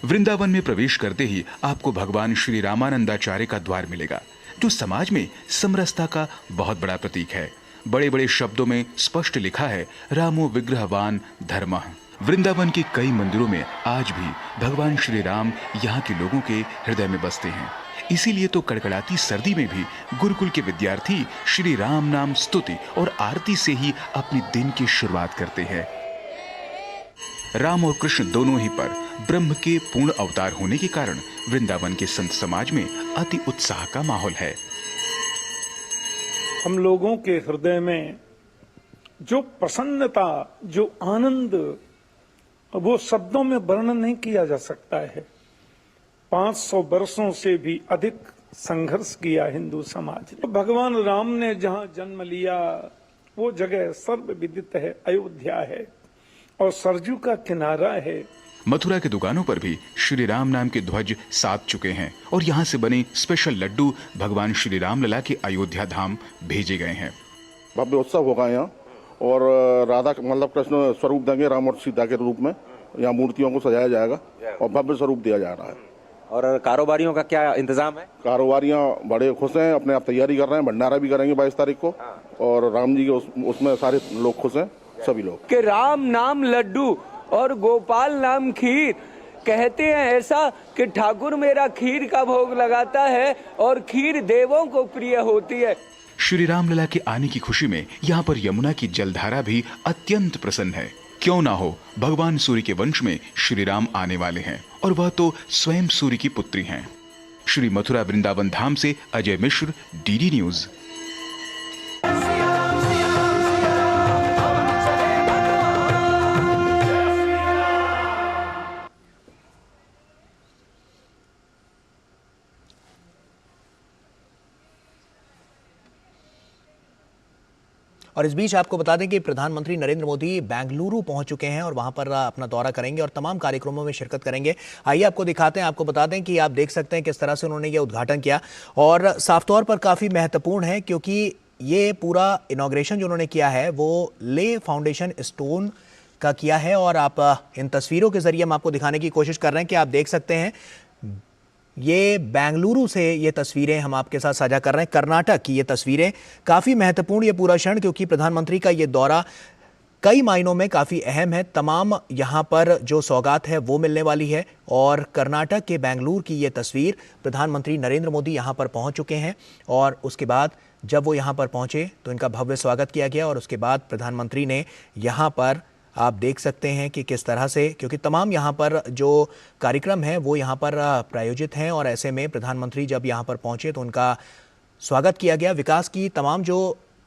वृंदावन में प्रवेश करते ही आपको भगवान श्री रामानंदाचार्य का द्वार मिलेगा, जो समाज में समरसता का बहुत बड़ा प्रतीक है। बड़े बड़े शब्दों में स्पष्ट लिखा है, रामो विग्रहवान धर्मः। वृंदावन के कई मंदिरों में आज भी भगवान श्री राम यहाँ के लोगों के हृदय में बसते हैं। इसीलिए तो कड़कड़ाती सर्दी में भी गुरुकुल के विद्यार्थी श्री राम नाम स्तुति और आरती से ही अपने दिन की शुरुआत करते हैं। राम और कृष्ण दोनों ही पर ब्रह्म के पूर्ण अवतार होने के कारण वृंदावन के संत समाज में अति उत्साह का माहौल है। हम लोगों के हृदय में जो प्रसन्नता, जो आनंद, वो शब्दों में वर्णन नहीं किया जा सकता है। 500 वर्षों से भी अधिक संघर्ष किया हिंदू समाज ने। भगवान राम ने जहाँ जन्म लिया वो जगह सर्वविदित है, अयोध्या है और सरजू का किनारा है। मथुरा के दुकानों पर भी श्री राम नाम के ध्वज साध चुके हैं और यहाँ से बने स्पेशल लड्डू भगवान श्री रामलला के अयोध्या धाम भेजे गए हैं। भव्य उत्सव होगा यहाँ और राधा मतलब कृष्ण स्वरूप देंगे राम और सीता के रूप में। यहाँ मूर्तियों को सजाया जाएगा और भव्य स्वरूप दिया जा रहा है। और कारोबारियों का क्या इंतजाम है? कारोबारियाँ बड़े खुश हैं, अपने आप तैयारी कर रहे हैं। भंडारा भी करेंगे 22 तारीख को और राम जी के उसमें सारे लोग खुश हैं, सभी लोग। कि राम नाम लड्डू और गोपाल नाम खीर, कहते हैं ऐसा कि ठाकुर मेरा खीर का भोग लगाता है और खीर देवों को प्रिय होती है। श्री रामलला के आने की खुशी में यहाँ पर यमुना की जलधारा भी अत्यंत प्रसन्न है। क्यों ना हो, भगवान सूर्य के वंश में श्री राम आने वाले हैं और वह तो स्वयं सूर्य की पुत्री हैं। श्री मथुरा वृंदावन धाम से अजय मिश्र, डीडी न्यूज। और इस बीच आपको बता दें कि प्रधानमंत्री नरेंद्र मोदी बेंगलुरु पहुंच चुके हैं और वहां पर अपना दौरा करेंगे और तमाम कार्यक्रमों में शिरकत करेंगे। आइए आपको दिखाते हैं, आपको बता दें कि आप देख सकते हैं किस तरह से उन्होंने ये उद्घाटन किया और साफ तौर पर काफ़ी महत्वपूर्ण है क्योंकि ये पूरा इनॉग्रेशन जो उन्होंने किया है वो ले फाउंडेशन स्टोन का किया है। और आप इन तस्वीरों के जरिए हम आपको दिखाने की कोशिश कर रहे हैं कि आप देख सकते हैं ये बेंगलुरु से ये तस्वीरें हम आपके साथ साझा कर रहे हैं। कर्नाटक की ये तस्वीरें, काफ़ी महत्वपूर्ण ये पूरा क्षण क्योंकि प्रधानमंत्री का ये दौरा कई मायनों में काफ़ी अहम है। तमाम यहाँ पर जो सौगात है वो मिलने वाली है और कर्नाटक के बेंगलुरु की ये तस्वीर, प्रधानमंत्री नरेंद्र मोदी यहाँ पर पहुँच चुके हैं और उसके बाद जब वो यहाँ पर पहुँचे तो इनका भव्य स्वागत किया गया और उसके बाद प्रधानमंत्री ने यहाँ पर आप देख सकते हैं कि किस तरह से, क्योंकि तमाम यहाँ पर जो कार्यक्रम है वो यहाँ पर प्रायोजित हैं और ऐसे में प्रधानमंत्री जब यहाँ पर पहुँचे तो उनका स्वागत किया गया। विकास की तमाम जो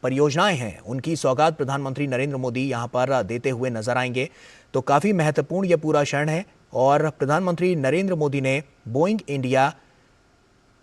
परियोजनाएं हैं उनकी सौगात प्रधानमंत्री नरेंद्र मोदी यहाँ पर देते हुए नजर आएंगे। तो काफ़ी महत्वपूर्ण ये पूरा क्षण है और प्रधानमंत्री नरेंद्र मोदी ने Boeing India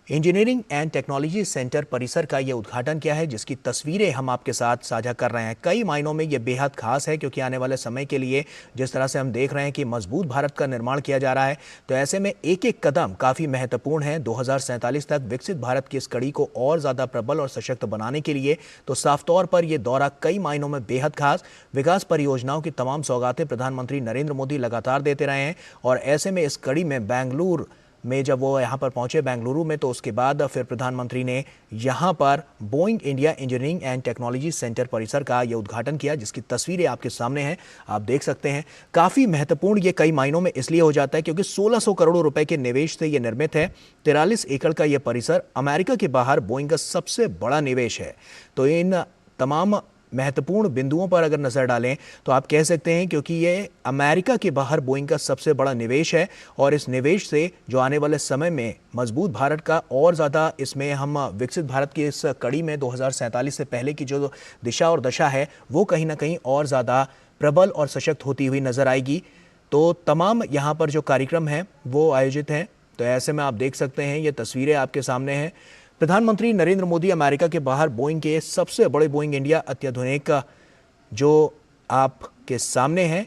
engineering and technology centre परिसर का ये उद्घाटन किया है, जिसकी तस्वीरें हम आपके साथ साझा कर रहे हैं। कई मायनों में ये बेहद खास है, क्योंकि आने वाले समय के लिए जिस तरह से हम देख रहे हैं कि मजबूत भारत का निर्माण किया जा रहा है, तो ऐसे में एक एक कदम काफ़ी महत्वपूर्ण है। 2047 तक विकसित भारत की इस कड़ी को और ज़्यादा प्रबल और सशक्त बनाने के लिए तो साफ तौर पर यह दौरा कई मायनों में बेहद खास। विकास परियोजनाओं की तमाम सौगातें प्रधानमंत्री नरेंद्र मोदी लगातार देते रहे हैं, और ऐसे में इस कड़ी में बेंगलुरु में जब वो यहाँ पर पहुंचे बेंगलुरु में, तो उसके बाद फिर प्रधानमंत्री ने यहाँ पर Boeing India engineering and technology centre परिसर का ये उद्घाटन किया, जिसकी तस्वीरें आपके सामने हैं, आप देख सकते हैं। काफ़ी महत्वपूर्ण ये कई मायनों में इसलिए हो जाता है क्योंकि 1600 करोड़ रुपए के निवेश से ये निर्मित है। 43 एकड़ का ये परिसर अमेरिका के बाहर बोइंग का सबसे बड़ा निवेश है। तो इन तमाम महत्वपूर्ण बिंदुओं पर अगर नजर डालें तो आप कह सकते हैं, क्योंकि ये अमेरिका के बाहर बोइंग का सबसे बड़ा निवेश है, और इस निवेश से जो आने वाले समय में मजबूत भारत का और ज़्यादा, इसमें हम विकसित भारत की इस कड़ी में 2047 से पहले की जो दिशा और दशा है वो कहीं ना कहीं और ज़्यादा प्रबल और सशक्त होती हुई नजर आएगी। तो तमाम यहाँ पर जो कार्यक्रम हैं वो आयोजित हैं। तो ऐसे में आप देख सकते हैं, ये तस्वीरें आपके सामने हैं। प्रधानमंत्री नरेंद्र मोदी अमेरिका के बाहर बोइंग के सबसे बड़े बोइंग इंडिया अत्याधुनिक जो आपके सामने है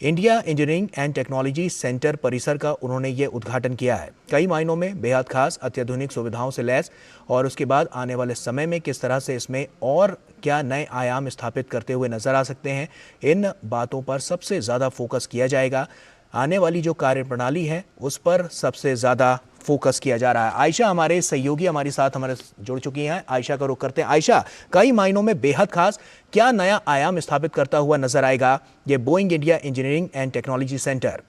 India engineering and technology centre परिसर का उन्होंने ये उद्घाटन किया है। कई मायनों में बेहद खास, अत्याधुनिक सुविधाओं से लैस, और उसके बाद आने वाले समय में किस तरह से इसमें और क्या नए आयाम स्थापित करते हुए नजर आ सकते हैं, इन बातों पर सबसे ज़्यादा फोकस किया जाएगा। आने वाली जो कार्यप्रणाली है उस पर सबसे ज़्यादा फोकस किया जा रहा है। आयशा हमारे सहयोगी हमारे साथ जुड़ चुकी हैं। आयशा का रुख करते हैं। आयशा, कई मायनों में बेहद खास, क्या नया आयाम स्थापित करता हुआ नजर आएगा ये Boeing India engineering and technology centre?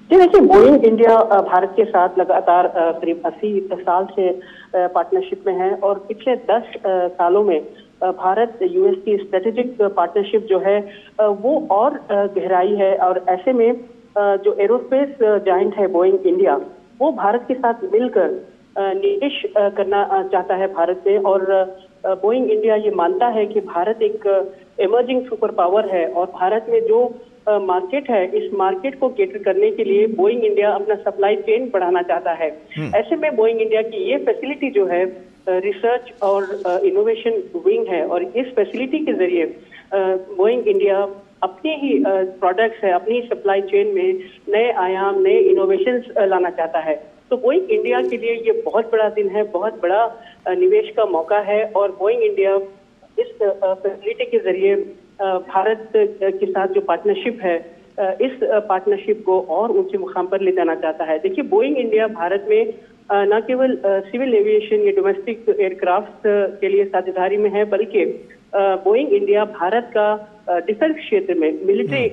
जी देखिए, बोइंग इंडिया भारत के साथ लगातार करीब 80 साल से पार्टनरशिप में है, और पिछले 10 सालों में भारत यूएस की स्ट्रेटेजिक पार्टनरशिप जो है वो और गहराई है। और ऐसे में जो एरोस्पेस जायंट है बोइंग इंडिया, वो भारत के साथ मिलकर निवेश करना चाहता है भारत में। और बोइंग इंडिया ये मानता है कि भारत एक इमर्जिंग सुपर पावर है, और भारत में जो मार्केट है, इस मार्केट को केटर करने के लिए बोइंग इंडिया अपना सप्लाई चेन बढ़ाना चाहता है। ऐसे में बोइंग इंडिया की ये फैसिलिटी जो है रिसर्च और इनोवेशन विंग है, और इस फैसिलिटी के जरिए बोइंग इंडिया अपने ही प्रोडक्ट्स है, अपनी सप्लाई चेन में नए आयाम, नए इनोवेशंस लाना चाहता है। तो बोइंग इंडिया के लिए ये बहुत बड़ा दिन है, बहुत बड़ा निवेश का मौका है, और बोइंग इंडिया इस फैसिलिटी के जरिए भारत के साथ जो पार्टनरशिप है, इस पार्टनरशिप को और ऊंचे मुकाम पर ले जाना चाहता है। देखिए, बोइंग इंडिया भारत में न केवल सिविल एविएशन या डोमेस्टिक एयरक्राफ्ट के लिए साझेदारी में है, बल्कि बोइंग इंडिया भारत का डिफेंस क्षेत्र में, मिलिट्री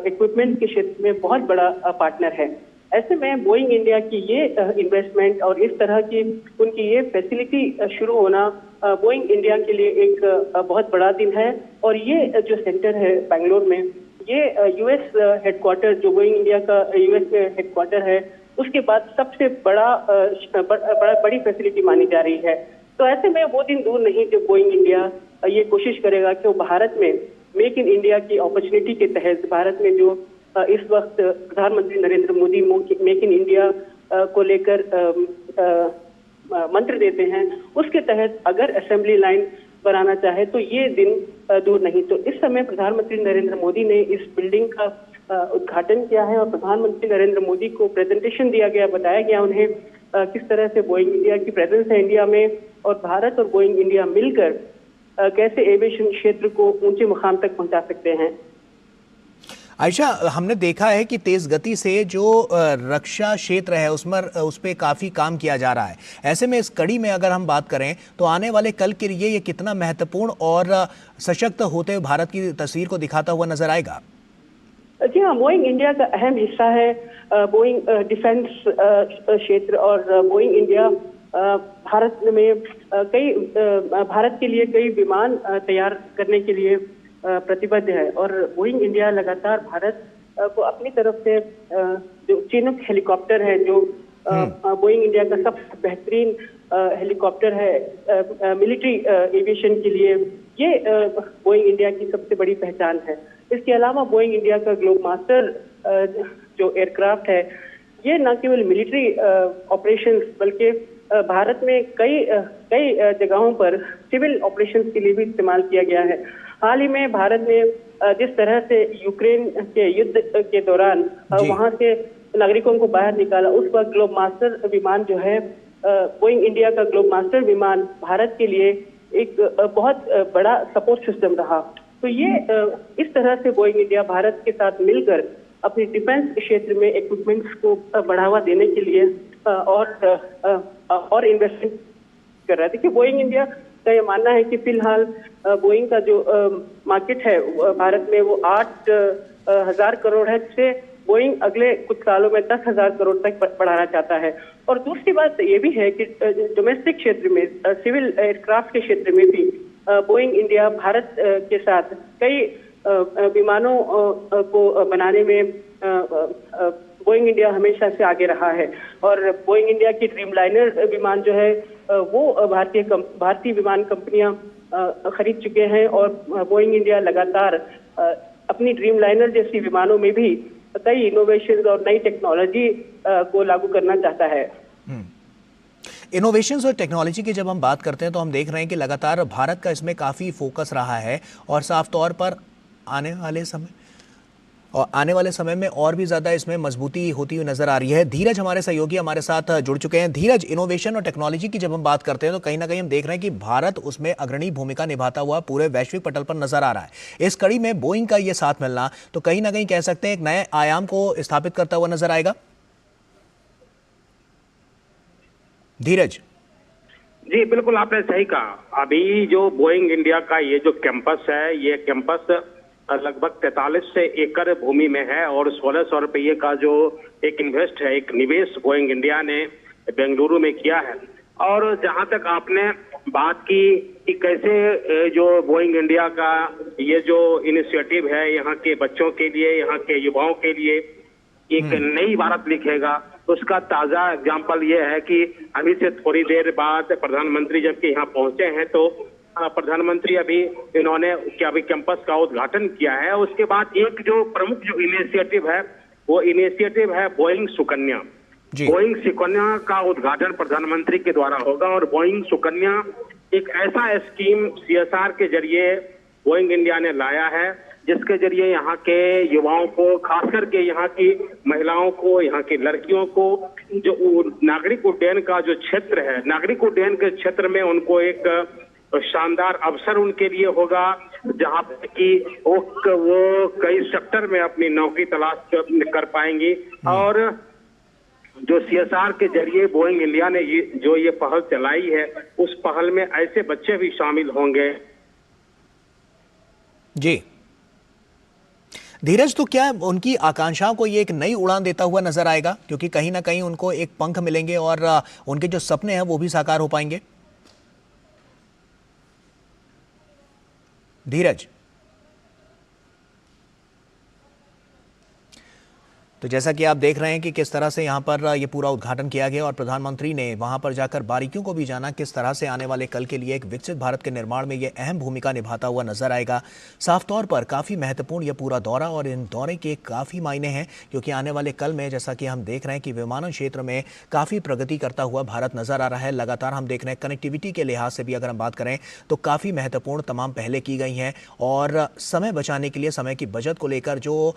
इक्विपमेंट के क्षेत्र में बहुत बड़ा पार्टनर है। ऐसे में बोइंग इंडिया की ये इन्वेस्टमेंट और इस तरह की उनकी ये फैसिलिटी शुरू होना बोइंग इंडिया के लिए एक बहुत बड़ा दिन है। और ये जो सेंटर है बेंगलोर में, ये यूएस हेडक्वार्टर, जो बोइंग इंडिया का यूएस में हेडक्वार्टर है, उसके बाद सबसे बड़ी फैसिलिटी मानी जा रही है। तो ऐसे में वो दिन दूर नहीं जब बोइंग इंडिया ये कोशिश करेगा कि वो भारत में मेक इन इंडिया की अपॉर्चुनिटी के तहत, भारत में जो इस वक्त प्रधानमंत्री Narendra Modi make in India को लेकर मंत्र देते हैं, उसके तहत अगर असेंबली लाइन बनाना चाहे तो ये दिन दूर नहीं। तो इस समय प्रधानमंत्री नरेंद्र मोदी ने इस बिल्डिंग का उद्घाटन किया है, और प्रधानमंत्री नरेंद्र मोदी को प्रेजेंटेशन दिया गया, बताया गया उन्हें किस तरह से बोइंग इंडिया की प्रेजेंस है इंडिया में, और भारत और बोइंग इंडिया मिलकर कैसे एविएशन क्षेत्र को ऊंचे मुकाम तक पहुंचा सकते हैं। आयशा, हमने देखा है कि तेज गति से जो रक्षा क्षेत्र है उस पे काफी काम किया जा रहा है। ऐसे में इस कड़ी में अगर हम बात करें तो आने वाले कल के लिए ये कितना महत्वपूर्ण और सशक्त होते हुए भारत की तस्वीर को दिखाता हुआ नजर आएगा? जी हाँ, बोइंग इंडिया का अहम हिस्सा है बोइंग डिफेंस क्षेत्र, और बोइंग इंडिया भारत में भारत के लिए कई विमान तैयार करने के लिए प्रतिबद्ध है। और बोइंग इंडिया लगातार भारत को अपनी तरफ से जो चिनूक हेलीकॉप्टर है, जो बोइंग इंडिया का सबसे बेहतरीन हेलीकॉप्टर है मिलिट्री एविएशन के लिए, ये बोइंग इंडिया की सबसे बड़ी पहचान है। इसके अलावा बोइंग इंडिया का ग्लोब मास्टर जो एयरक्राफ्ट है, ये न केवल मिलिट्री ऑपरेशंस बल्कि भारत में कई जगहों पर सिविल ऑपरेशंस के लिए भी इस्तेमाल किया गया है। हाल ही में भारत ने जिस तरह से यूक्रेन के युद्ध के दौरान वहां से नागरिकों को बाहर निकाला, उस वक्त ग्लोब मास्टर विमान जो है बोइंग इंडिया का ग्लोब मास्टर विमान भारत के लिए एक बहुत बड़ा सपोर्ट सिस्टम रहा। तो ये इस तरह से बोइंग इंडिया भारत के साथ मिलकर अपनी डिफेंस क्षेत्र में इक्विपमेंट्स को बढ़ावा देने के लिए और इन्वेस्टमेंट कर रहा है। देखिए, बोइंग इंडिया का ये मानना है कि फिलहाल बोइंग का जो मार्केट है भारत में वो 8,000 करोड़ है, जिसे बोइंग अगले कुछ सालों में 10,000 करोड़ तक बढ़ाना चाहता है। और दूसरी बात ये भी है कि डोमेस्टिक क्षेत्र में, सिविल एयरक्राफ्ट के क्षेत्र में भी बोइंग इंडिया भारत के साथ कई विमानों को बनाने में बोइंग इंडिया हमेशा से आगे रहा है। और बोइंग इंडिया की ड्रीमलाइनर विमान जो है वो भारतीय विमान कंपनियां खरीद चुके हैं और बोइंग इंडिया लगातार अपनी ड्रीमलाइनर जैसी विमानों में भी कई इनोवेशंस और नई टेक्नोलॉजी को लागू करना चाहता है। इनोवेशंस और टेक्नोलॉजी की जब हम बात करते हैं तो हम देख रहे हैं कि लगातार भारत का इसमें काफ़ी फोकस रहा है और साफ तौर पर आने वाले समय में और भी ज़्यादा इसमें मजबूती होती हुई नजर आ रही है। धीरज हमारे सहयोगी हमारे साथ जुड़ चुके हैं। धीरज, इनोवेशन और टेक्नोलॉजी की जब हम बात करते हैं तो कहीं ना कहीं हम देख रहे हैं कि भारत उसमें अग्रणी भूमिका निभाता हुआ पूरे वैश्विक पटल पर नजर आ रहा है। इस कड़ी में बोइंग का ये साथ मिलना तो कहीं ना कहीं कह सकते हैं एक नए आयाम को स्थापित करता हुआ नजर आएगा। धीरज जी, बिल्कुल आपने सही कहा। अभी जो बोइंग इंडिया का ये जो कैंपस है, ये कैंपस लगभग 43 एकड़ भूमि में है और 1,600 रुपये का जो एक इन्वेस्ट है, एक निवेश बोइंग इंडिया ने बेंगलुरु में किया है। और जहां तक आपने बात की कि कैसे जो बोइंग इंडिया का ये जो इनिशिएटिव है यहाँ के बच्चों के लिए, यहाँ के युवाओं के लिए एक नई भारत लिखेगा, तो उसका ताजा एग्जाम्पल ये है कि अभी से थोड़ी देर बाद प्रधानमंत्री जबकि यहाँ पहुंचे हैं तो प्रधानमंत्री इन्होंने अभी कैंपस का उद्घाटन किया है। उसके बाद एक जो प्रमुख जो इनिशिएटिव है वो इनिशिएटिव है बोइंग सुकन्या। बोइंग सुकन्या का उद्घाटन प्रधानमंत्री के द्वारा होगा और बोइंग सुकन्या एक ऐसा स्कीम CSR के जरिए बोइंग इंडिया ने लाया है जिसके जरिए यहाँ के युवाओं को, खास करके यहाँ की महिलाओं को, यहाँ की लड़कियों को जो नागरिक उड्डयन का जो क्षेत्र है, नागरिक उड्डयन के क्षेत्र में उनको एक शानदार अवसर उनके लिए होगा जहाँ पे कि वो कई सेक्टर में अपनी नौकरी तलाश कर पाएंगी। और जो CSR के जरिए बोइंग इंडिया ने ये पहल चलाई है, उस पहल में ऐसे बच्चे भी शामिल होंगे। जी धीरज, तो क्या उनकी आकांक्षाओं को ये एक नई उड़ान देता हुआ नजर आएगा, क्योंकि कहीं ना कहीं उनको एक पंख मिलेंगे और उनके जो सपने हैं वो भी साकार हो पाएंगे? धीरज, तो जैसा कि आप देख रहे हैं कि किस तरह से यहाँ पर ये पूरा उद्घाटन किया गया और प्रधानमंत्री ने वहाँ पर जाकर बारीकियों को भी जाना, किस तरह से आने वाले कल के लिए एक विकसित भारत के निर्माण में ये अहम भूमिका निभाता हुआ नजर आएगा। साफ तौर पर काफ़ी महत्वपूर्ण ये पूरा दौरा और इन दौरे के काफ़ी मायने हैं, क्योंकि आने वाले कल में जैसा कि हम देख रहे हैं कि विमानन क्षेत्र में काफ़ी प्रगति करता हुआ भारत नजर आ रहा है। लगातार हम देख रहे हैं कनेक्टिविटी के लिहाज से भी अगर हम बात करें तो काफ़ी महत्वपूर्ण तमाम पहले की गई हैं और समय बचाने के लिए, समय की बचत को लेकर जो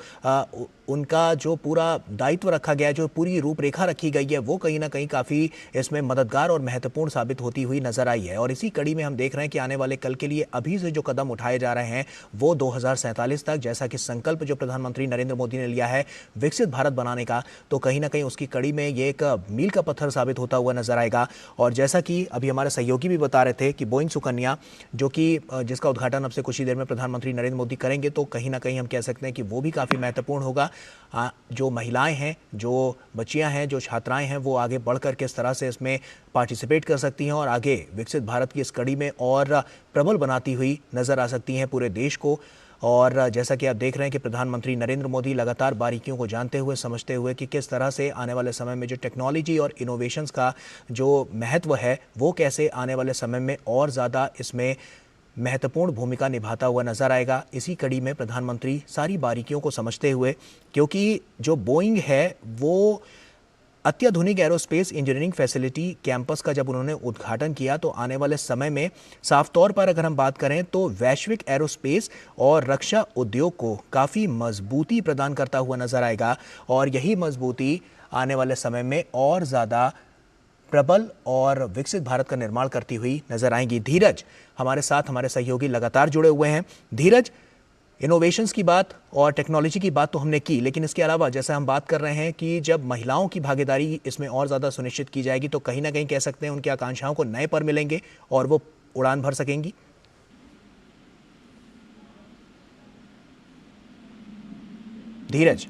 उनका जो पूरा दायित्व रखा गया, जो पूरी रूपरेखा रखी गई है, वो कहीं ना कहीं काफ़ी इसमें मददगार और महत्वपूर्ण साबित होती हुई नजर आई है। और इसी कड़ी में हम देख रहे हैं कि आने वाले कल के लिए अभी से जो कदम उठाए जा रहे हैं वो 2047 तक, जैसा कि संकल्प जो प्रधानमंत्री नरेंद्र मोदी ने लिया है विकसित भारत बनाने का, तो कहीं ना कहीं उसकी कड़ी में ये एक मील का पत्थर साबित होता हुआ नजर आएगा। और जैसा कि अभी हमारे सहयोगी भी बता रहे थे कि बोइंग सुकन्या जो कि जिसका उद्घाटन अब से कुछ ही देर में प्रधानमंत्री नरेंद्र मोदी करेंगे, तो कहीं ना कहीं हम कह सकते हैं कि वो भी काफ़ी महत्वपूर्ण होगा। जो महिलाएं हैं, जो बच्चियां हैं, जो छात्राएं हैं, वो आगे बढ़कर किस तरह से इसमें पार्टिसिपेट कर सकती हैं और आगे विकसित भारत की इस कड़ी में और प्रबल बनाती हुई नजर आ सकती हैं पूरे देश को। और जैसा कि आप देख रहे हैं कि प्रधानमंत्री नरेंद्र मोदी लगातार बारीकियों को जानते हुए, समझते हुए कि किस तरह से आने वाले समय में जो टेक्नोलॉजी और इनोवेशंस का जो महत्व है वो कैसे आने वाले समय में और ज़्यादा इसमें महत्वपूर्ण भूमिका निभाता हुआ नजर आएगा। इसी कड़ी में प्रधानमंत्री सारी बारीकियों को समझते हुए, क्योंकि जो बोइंग है वो अत्याधुनिक एरोस्पेस इंजीनियरिंग फैसिलिटी कैंपस का जब उन्होंने उद्घाटन किया तो आने वाले समय में साफ तौर पर अगर हम बात करें तो वैश्विक एरोस्पेस और रक्षा उद्योग को काफ़ी मजबूती प्रदान करता हुआ नजर आएगा और यही मजबूती आने वाले समय में और ज़्यादा प्रबल और विकसित भारत का निर्माण करती हुई नजर आएंगी। धीरज हमारे साथ, हमारे सहयोगी लगातार जुड़े हुए हैं। धीरज, इनोवेशंस की बात और टेक्नोलॉजी की बात तो हमने की, लेकिन इसके अलावा जैसे हम बात कर रहे हैं कि जब महिलाओं की भागीदारी इसमें और ज़्यादा सुनिश्चित की जाएगी तो कहीं ना कहीं कह सकते हैं उनकी आकांक्षाओं को नए पर मिलेंगे और वो उड़ान भर सकेंगी। धीरज,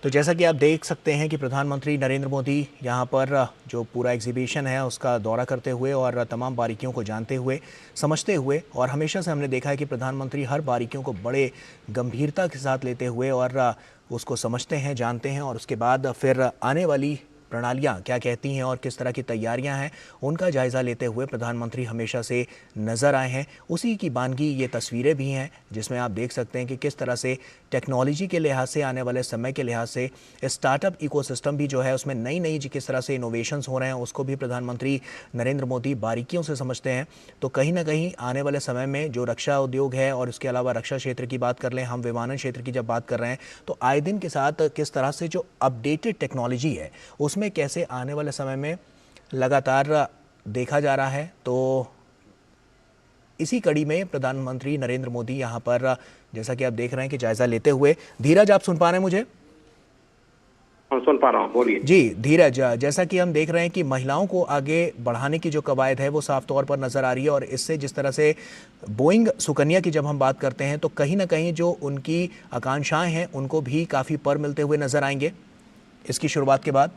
तो जैसा कि आप देख सकते हैं कि प्रधानमंत्री नरेंद्र मोदी यहाँ पर जो पूरा एग्जीबिशन है उसका दौरा करते हुए और तमाम बारीकियों को जानते हुए, समझते हुए, और हमेशा से हमने देखा है कि प्रधानमंत्री हर बारीकियों को बड़े गंभीरता के साथ लेते हुए और उसको समझते हैं, जानते हैं और उसके बाद फिर आने वाली प्रणालियाँ क्या कहती हैं और किस तरह की तैयारियां हैं उनका जायज़ा लेते हुए प्रधानमंत्री हमेशा से नज़र आए हैं। उसी की बानगी ये तस्वीरें भी हैं जिसमें आप देख सकते हैं कि किस तरह से टेक्नोलॉजी के लिहाज से, आने वाले समय के लिहाज से स्टार्टअप इकोसिस्टम भी जो है उसमें नई नई किस तरह से इनोवेशंस हो रहे हैं उसको भी प्रधानमंत्री नरेंद्र मोदी बारीकियों से समझते हैं। तो कहीं ना कहीं आने वाले समय में जो रक्षा उद्योग है और उसके अलावा रक्षा क्षेत्र की बात कर लें, हम विमानन क्षेत्र की जब बात कर रहे हैं तो आए दिन के साथ किस तरह से जो अपडेटेड टेक्नोलॉजी है उसमें कैसे आने वाले समय में लगातार देखा जा रहा है। तो इसी कड़ी में प्रधानमंत्री नरेंद्र मोदी यहां पर जैसा कि आप देख रहे हैं कि जायजा लेते हुए, धीरज आप सुन पा रहे हैं मुझे? सुन पा रहा हूं, बोलिए। जी धीरज, जैसा कि हम देख रहे हैं कि महिलाओं को आगे बढ़ाने की जो कवायद है वो साफ तौर पर नजर आ रही है और इससे जिस तरह से बोइंग सुकन्या की जब हम बात करते हैं तो कहीं ना कहीं जो उनकी आकांक्षाएं हैं उनको भी काफी पर मिलते हुए नजर आएंगे इसकी शुरुआत के बाद।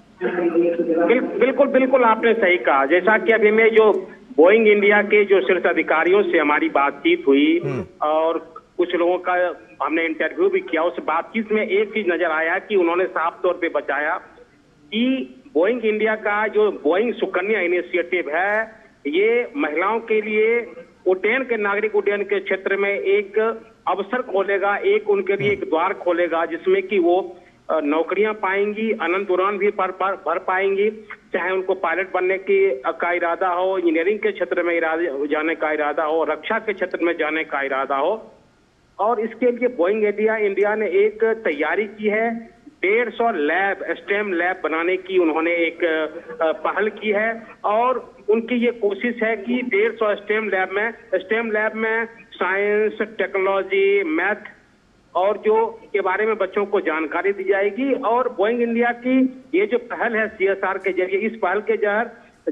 बिल्कुल बिल्कुल आपने सही कहा। जैसा कि अभी में जो बोइंग इंडिया के जो शीर्ष अधिकारियों से हमारी बातचीत हुई और कुछ लोगों का हमने इंटरव्यू भी किया, उस बातचीत में एक चीज नजर आया कि उन्होंने साफ तौर पे बताया कि बोइंग इंडिया का जो बोइंग सुकन्या इनिशिएटिव है ये महिलाओं के लिए उड्डयन के, नागरिक उड्डयन के क्षेत्र में एक अवसर खोलेगा, एक उनके लिए एक द्वार खोलेगा जिसमें कि वो नौकरियां पाएंगी, अनंत उड़ान भी भर पाएंगी, चाहे उनको पायलट बनने का इरादा हो, इंजीनियरिंग के क्षेत्र में जाने का इरादा हो, रक्षा के क्षेत्र में जाने का इरादा हो। और इसके लिए बोइंग इंडिया ने एक तैयारी की है, 150 लैब, स्टेम लैब बनाने की उन्होंने एक पहल की है और उनकी ये कोशिश है कि 150 स्टेम लैब में साइंस, टेक्नोलॉजी, मैथ और जो के बारे में बच्चों को जानकारी दी जाएगी। और बोइंग इंडिया की ये जो पहल है CSR के जरिए, इस पहल के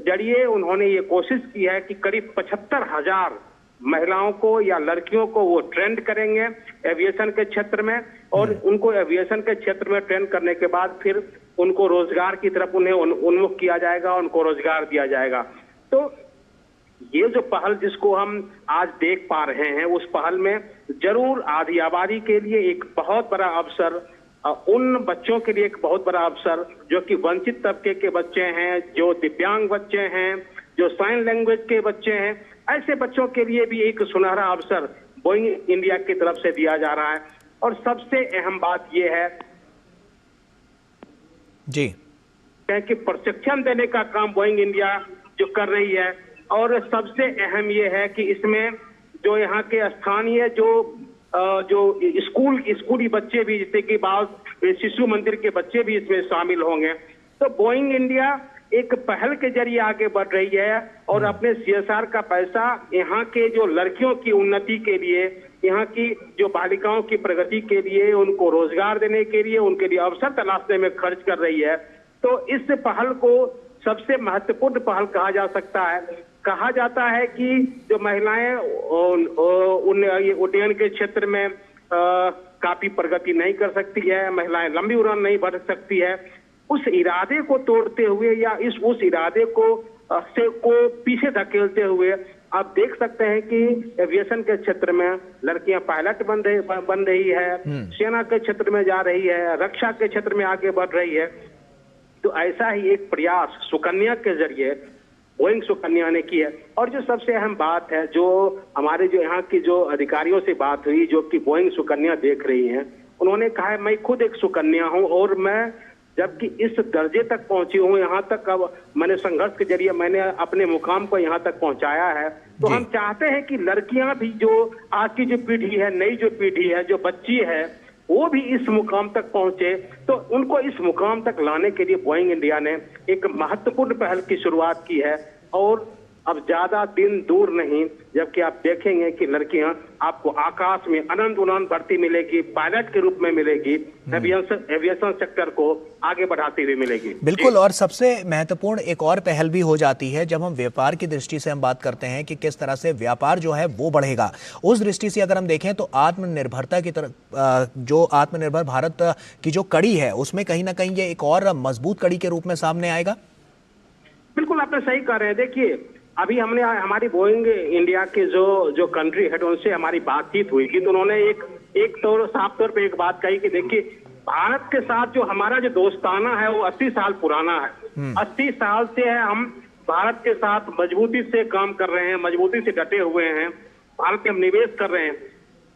जरिए उन्होंने ये कोशिश की है कि करीब 75,000 महिलाओं को या लड़कियों को वो ट्रेंड करेंगे एविएशन के क्षेत्र में और उनको एविएशन के क्षेत्र में ट्रेंड करने के बाद फिर उनको रोजगार की तरफ उन्हें उन्मुख किया जाएगा, उनको रोजगार दिया जाएगा। तो ये जो पहल जिसको हम आज देख पा रहे हैं उस पहल में जरूर आधी आबादी के लिए एक बहुत बड़ा अवसर, उन बच्चों के लिए एक बहुत बड़ा अवसर जो कि वंचित तबके के बच्चे हैं, जो दिव्यांग बच्चे हैं, जो साइन लैंग्वेज के बच्चे हैं, ऐसे बच्चों के लिए भी एक सुनहरा अवसर बोइंग इंडिया की तरफ से दिया जा रहा है। और सबसे अहम बात यह है जी कि प्रशिक्षण देने का काम बोइंग इंडिया जो कर रही है और सबसे अहम यह है कि इसमें जो यहाँ के स्थानीय जो स्कूली बच्चे भी, जैसे कि बाद शिशु मंदिर के बच्चे भी इसमें शामिल होंगे। तो बोइंग इंडिया एक पहल के जरिए आगे बढ़ रही है और अपने CSR का पैसा यहाँ के जो लड़कियों की उन्नति के लिए, यहाँ की जो बालिकाओं की प्रगति के लिए, उनको रोजगार देने के लिए, उनके लिए अवसर तलाशने में खर्च कर रही है। तो इस पहल को सबसे महत्वपूर्ण पहल कहा जा सकता है। कहा जाता है कि जो महिलाएं उड्डयन के क्षेत्र में काफी प्रगति नहीं कर सकती है, महिलाएं लंबी उड़ान नहीं भर सकती है, उस इरादे को तोड़ते हुए या उस इरादे को पीछे धकेलते हुए आप देख सकते हैं कि एविएशन के क्षेत्र में लड़कियां पायलट बन रही है, सेना के क्षेत्र में जा रही है, रक्षा के क्षेत्र में आगे बढ़ रही है। तो ऐसा ही एक प्रयास सुकन्या के जरिए बोइंग सुकन्या ने की है। और जो सबसे अहम बात है, जो हमारे जो यहाँ की जो अधिकारियों से बात हुई जो कि बोइंग सुकन्या देख रही हैं, उन्होंने कहा है मैं खुद एक सुकन्या हूँ और मैं जबकि इस दर्जे तक पहुंची हूँ, यहाँ तक अब मैंने संघर्ष के जरिए मैंने अपने मुकाम को यहाँ तक पहुंचाया है। तो हम चाहते हैं कि लड़कियां भी, जो आज की जो पीढ़ी है, नई जो पीढ़ी है, जो बच्ची है, वो भी इस मुकाम तक पहुंचे। तो उनको इस मुकाम तक लाने के लिए बोइंग इंडिया ने एक महत्वपूर्ण पहल की शुरुआत की है। और अब ज्यादा दिन दूर नहीं, जबकि आप देखेंगे कि लड़कियां आपको आकाश में अनंत उड़ान भर्ती मिलेगी, पायलट के रूप में मिलेगी, एविएशन सेक्टर को आगे बढ़ाती हुई मिलेगी। बिल्कुल। और सबसे महत्वपूर्ण एक और पहल भी हो जाती है जब हम व्यापार की दृष्टि से हम बात करते हैं कि किस तरह से व्यापार जो है वो बढ़ेगा। उस दृष्टि से अगर हम देखें तो आत्मनिर्भरता की तरफ, जो आत्मनिर्भर भारत की जो कड़ी है, उसमें कहीं ना कहीं ये एक और मजबूत कड़ी के रूप में सामने आएगा। बिल्कुल, आपने सही कह रहे हैं। देखिए, अभी हमने हमारी बोइंग इंडिया के जो कंट्री हेड, उनसे हमारी बातचीत हुई कि तो उन्होंने एक साफ तौर पे एक बात कही कि देखिए, भारत के साथ जो हमारा जो दोस्ताना है वो 80 साल पुराना है। 80 साल से है हम भारत के साथ मजबूती से काम कर रहे हैं, मजबूती से डटे हुए हैं, भारत में हम निवेश कर रहे हैं।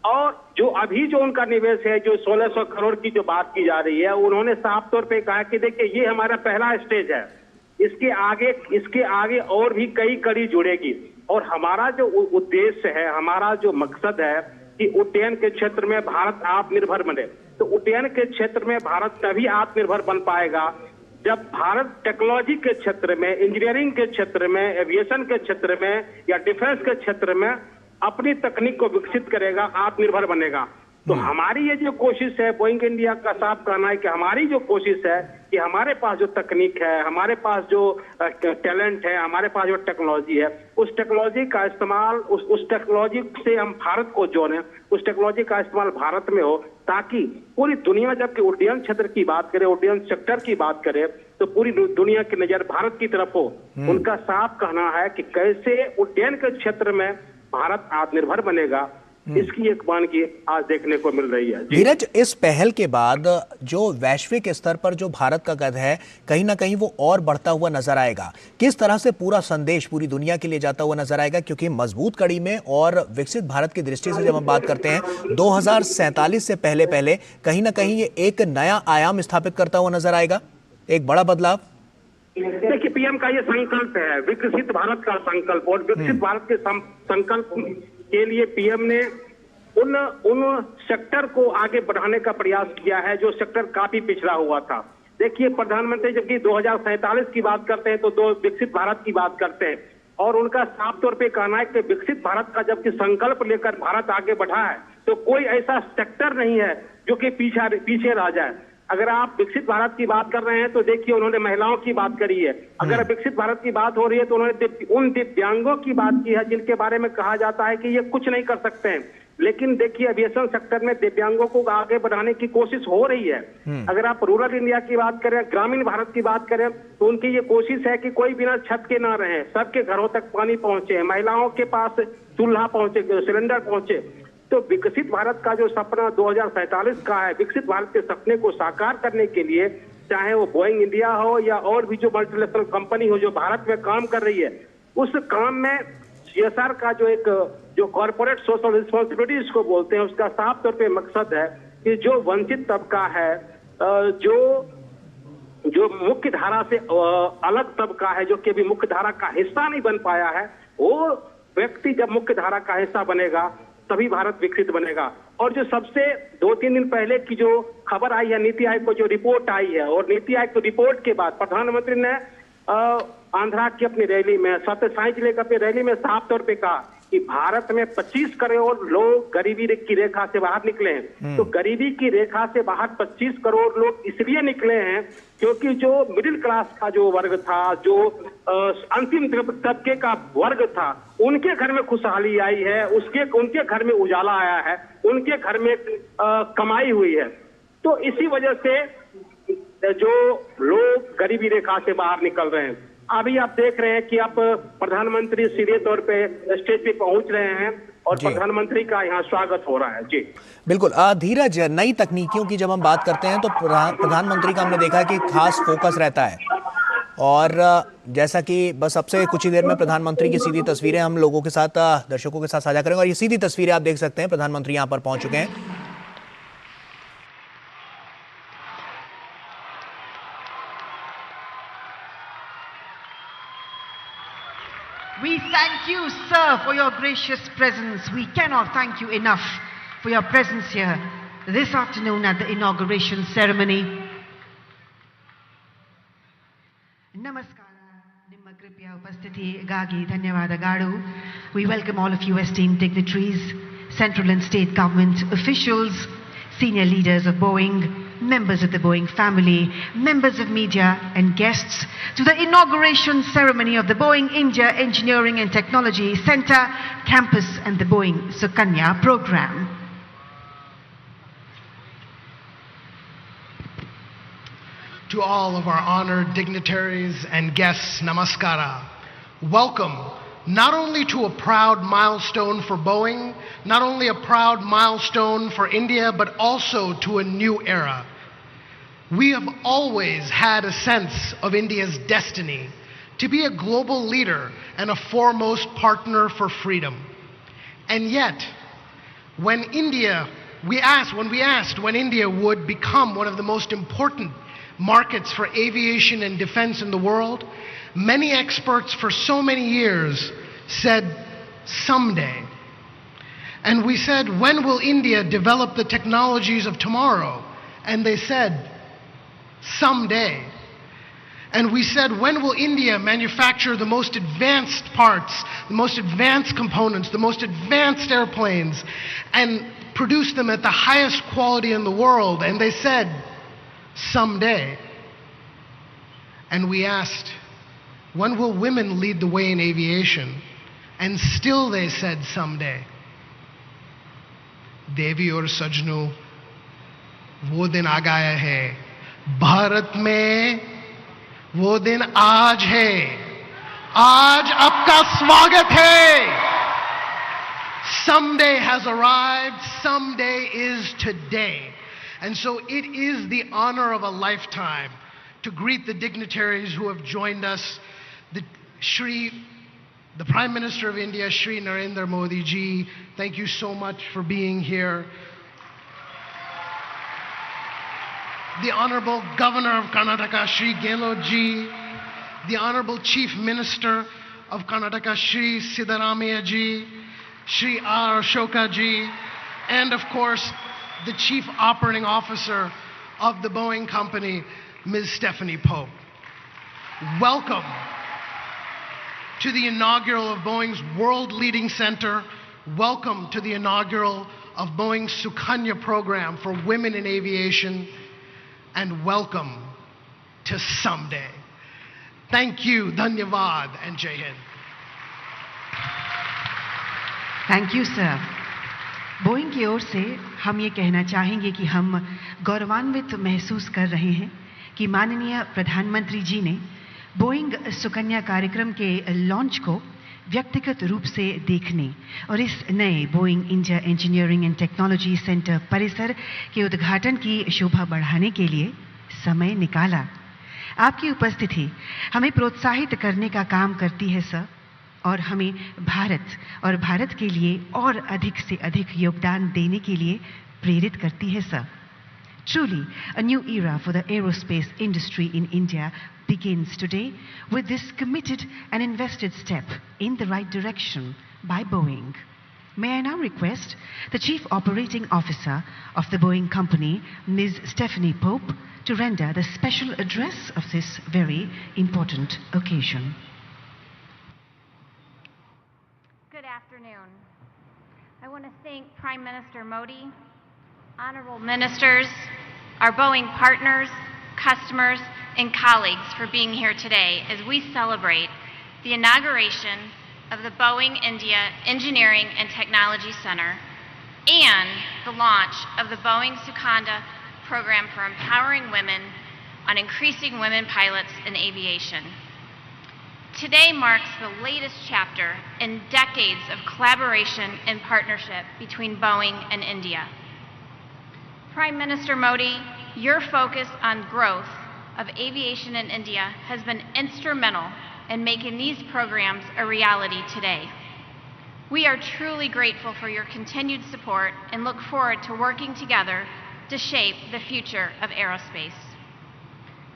और जो अभी जो उनका निवेश है, जो 1600 करोड़ की जो बात की जा रही है, उन्होंने साफ तौर पे कहा कि देखिए ये हमारा पहला स्टेज है, इसके आगे और भी कई कड़ी जुड़ेगी। और हमारा जो उद्देश्य है, हमारा जो मकसद है कि उड्डयन के क्षेत्र में भारत आत्मनिर्भर बने। तो उड्डयन के क्षेत्र में भारत तभी आत्मनिर्भर बन पाएगा जब भारत टेक्नोलॉजी के क्षेत्र में, इंजीनियरिंग के क्षेत्र में, एविएशन के क्षेत्र में या डिफेंस के क्षेत्र में अपनी तकनीक को विकसित करेगा, आत्मनिर्भर बनेगा। तो हमारी ये जो कोशिश है, बोइंग इंडिया का साफ कहना है कि हमारी जो कोशिश है कि हमारे पास जो तकनीक है, हमारे पास जो टैलेंट है, हमारे पास जो टेक्नोलॉजी है, उस टेक्नोलॉजी का इस्तेमाल, उस टेक्नोलॉजी से हम भारत को जोड़ें, उस टेक्नोलॉजी का इस्तेमाल भारत में हो, ताकि पूरी दुनिया जबकि उड्डयन क्षेत्र की बात करे, उड्डयन सेक्टर की बात करे, तो पूरी दुनिया की नजर भारत की तरफ हो। उनका साफ कहना है कि कैसे उड्डयन के क्षेत्र में भारत आत्मनिर्भर बनेगा, इसकी एक वानगी आज देखने को मिल रही है। धीरज, इस पहल के बाद जो वैश्विक स्तर पर जो भारत का कद है, कहीं ना कहीं वो और बढ़ता हुआ नजर आएगा। किस तरह से पूरा संदेश पूरी दुनिया के लिए जाता हुआ नजर आएगा? क्योंकि मजबूत कड़ी में और विकसित भारत की दृष्टि से जब हम बात करते हैं 2047 से पहले कहीं ना कहीं ये एक नया आयाम स्थापित करता हुआ नजर आएगा, एक बड़ा बदलाव। देखिए, पीएम का ये संकल्प है, विकसित भारत का संकल्प, और विकसित भारत के संकल्प के लिए पीएम ने उन सेक्टर को आगे बढ़ाने का प्रयास किया है जो सेक्टर काफी पिछड़ा हुआ था। देखिए, प्रधानमंत्री जबकि 2047 की बात करते हैं तो दो विकसित भारत की बात करते हैं, और उनका साफ तौर पे कहना है कि विकसित भारत का जबकि संकल्प लेकर भारत आगे बढ़ा है, तो कोई ऐसा सेक्टर नहीं है जो कि पीछे रह जाए। अगर आप विकसित भारत की बात कर रहे हैं तो देखिए, उन्होंने महिलाओं की बात करी है। अगर विकसित भारत की बात हो रही है तो उन्होंने उन दिव्यांगों की बात की है जिनके बारे में कहा जाता है कि ये कुछ नहीं कर सकते हैं। लेकिन देखिए, एविएशन सेक्टर में दिव्यांगों को आगे बढ़ाने की कोशिश हो रही है। अगर आप रूरल इंडिया की बात करें, ग्रामीण भारत की बात करें, तो उनकी ये कोशिश है कि कोई बिना छत के ना रहे, सबके घरों तक पानी पहुंचे, महिलाओं के पास चूल्हा पहुंचे, सिलेंडर पहुंचे। तो विकसित भारत का जो सपना 2047 का है, विकसित भारत के सपने को साकार करने के लिए, चाहे वो बोइंग इंडिया हो या और भी जो मल्टीनेशनल कंपनी हो जो भारत में काम कर रही है, उस काम में सीएसआर का जो कॉर्पोरेट सोशल रिस्पॉन्सिबिलिटी इसको बोलते हैं, उसका साफ तौर पे मकसद है कि जो वंचित तबका है, जो मुख्य धारा से अलग तबका है, जो कि अभी मुख्य धारा का हिस्सा नहीं बन पाया है, वो व्यक्ति जब मुख्य धारा का हिस्सा बनेगा तभी भारत विकसित बनेगा। और जो सबसे 2-3 दिन पहले की जो खबर आई है, नीति आयोग को जो रिपोर्ट आई है, और नीति आयोग की रिपोर्ट के बाद प्रधानमंत्री ने आंध्रा की अपनी रैली में, सत्यसाई जिले की अपनी रैली में साफ तौर पे कहा कि भारत में 25 करोड़ लोग गरीबी की रेखा से बाहर निकले हैं। तो गरीबी की रेखा से बाहर 25 करोड़ लोग इसलिए निकले हैं क्योंकि जो मिडिल क्लास का जो वर्ग था, जो अंतिम तबके का वर्ग था, उनके घर में खुशहाली आई है, उनके घर में उजाला आया है, उनके घर में कमाई हुई है। तो इसी वजह से जो लोग गरीबी रेखा से बाहर निकल रहे हैं। अभी आप देख रहे हैं कि अब प्रधानमंत्री सीधे तौर पे स्टेज पे पहुंच रहे हैं और प्रधानमंत्री का यहाँ स्वागत हो रहा है। जी बिल्कुल। धीरज, नई तकनीकियों की जब हम बात करते हैं तो प्रधानमंत्री का हमने देखा कि खास फोकस रहता है। और जैसा कि बस अब से कुछ ही देर में प्रधानमंत्री की सीधी तस्वीरें हम लोगों के साथ, दर्शकों के साथ साझा करेंगे। और ये सीधी तस्वीरें आप देख सकते हैं, प्रधानमंत्री यहाँ पर पहुंच चुके हैं। We thank you, sir, for your gracious presence. We cannot thank you enough for your presence here this afternoon at the inauguration ceremony. Namaskara, Nimma Kripya Upasthiti Gagi Dhanyavada Gadu. We welcome all of you esteemed dignitaries, central and state government officials, senior leaders of Boeing, members of the Boeing family, members of media and guests to the inauguration ceremony of the Boeing India Engineering and Technology Center campus and the Boeing Sukanya program. To all of our honored dignitaries and guests, namaskara. Welcome not only to a proud milestone for Boeing, not only a proud milestone for India, but also to a new era. We have always had a sense of India's destiny to be a global leader and a foremost partner for freedom. And yet, when we asked when India would become one of the most important markets for aviation and defense in the world, many experts for so many years said, someday. And we said, when will India develop the technologies of tomorrow? And they said, someday. And we said, when will India manufacture the most advanced parts, the most advanced components, the most advanced airplanes, and produce them at the highest quality in the world? And they said, someday. And we asked, when will women lead the way in aviation? And still they said, someday. Devi aur sajnu, wo din aa gaya hai. Bharat mein wo din aaj hai. Aaj aapka swagat hai. Someday has arrived. Someday is today. And so it is the honor of a lifetime to greet the dignitaries who have joined us. The Prime Minister of India, Shri Narendra Modi ji, thank you so much for being here. The Honorable Governor of Karnataka, Shri Gehlot ji, the Honorable Chief Minister of Karnataka, Shri Siddaramaiah ji, Shri R. Ashoka ji, and of course, the Chief Operating Officer of the Boeing Company, Ms. Stephanie Pope. Welcome to the inaugural of Boeing's World Leading Center. Welcome to the inaugural of Boeing's Sukanya program for women in aviation. And welcome to someday. Thank you, Dhanyavad, and Jai Hind. Thank you, sir. Boeing की ओर से हम ये कहना चाहेंगे कि हम गौरवान्वित महसूस कर रहे हैं कि माननीय प्रधानमंत्री जी ने बोइंग सुकन्या कार्यक्रम के लॉन्च को व्यक्तिगत रूप से देखने और इस नए Boeing India engineering and technology centre परिसर के उद्घाटन की शोभा बढ़ाने के लिए समय निकाला। आपकी उपस्थिति हमें प्रोत्साहित करने का काम करती है सर, और हमें भारत के लिए और अधिक से अधिक योगदान देने के लिए प्रेरित करती है sir. Truly, a new era for the aerospace industry in India begins today with this committed and invested step in the right direction by Boeing. May I now request the Chief Operating Officer of the Boeing Company, Ms. Stephanie Pope, to render the special address of this very important occasion. Good afternoon. I want to thank Prime Minister Modi, honorable ministers, our Boeing partners, customers, and colleagues for being here today as we celebrate the inauguration of the Boeing India Engineering and Technology Center and the launch of the Boeing Sukanya program for empowering women on increasing women pilots in aviation. Today marks the latest chapter in decades of collaboration and partnership between Boeing and India. Prime Minister Modi, your focus on growth of Aviation in India has been instrumental in making these programs a reality today. We are truly grateful for your continued support and look forward to working together to shape the future of aerospace.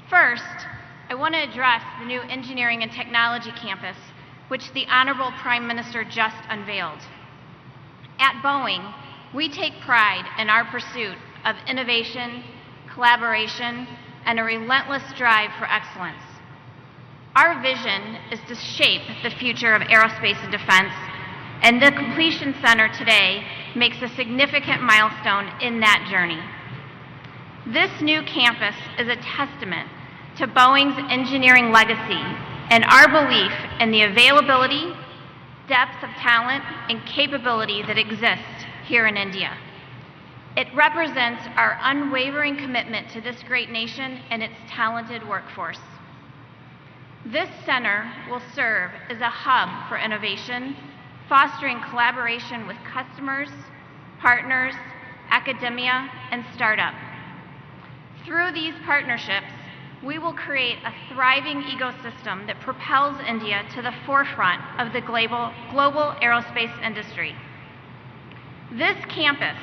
First, I want to address the new Engineering and Technology Campus, which the Honorable Prime Minister just unveiled. At Boeing, we take pride in our pursuit of innovation, collaboration, and a relentless drive for excellence. Our vision is to shape the future of aerospace and defense, and the Completion Center today makes a significant milestone in that journey. This new campus is a testament to Boeing's engineering legacy and our belief in the availability, depth of talent, and capability that exists here in India. It represents our unwavering commitment to this great nation and its talented workforce. This center will serve as a hub for innovation, fostering collaboration with customers, partners, academia, and startup. Through these partnerships, we will create a thriving ecosystem that propels India to the forefront of the global aerospace industry. This campus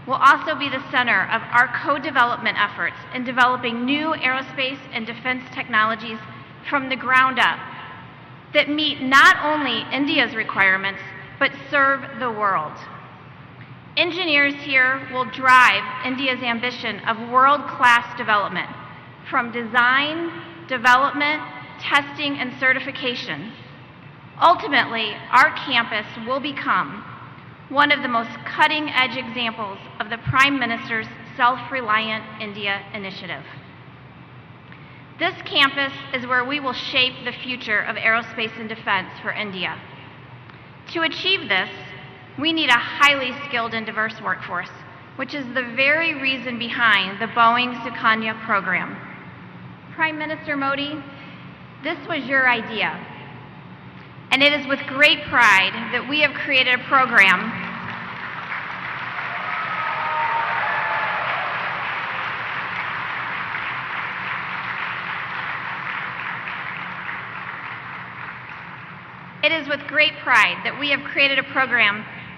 will also be the center of our co-development efforts in developing new aerospace and defense technologies from the ground up that meet not only India's requirements, but serve the world. Engineers here will drive India's ambition of world-class development, from design, development, testing, and certification. Ultimately, our campus will become one of the most cutting-edge examples of the Prime Minister's Self-Reliant India initiative. This campus is where we will shape the future of aerospace and defense for India. To achieve this, we need a highly skilled and diverse workforce, which is the very reason behind the Boeing Sukanya program. Prime Minister Modi, this was your idea. And it is with great pride that we have created a program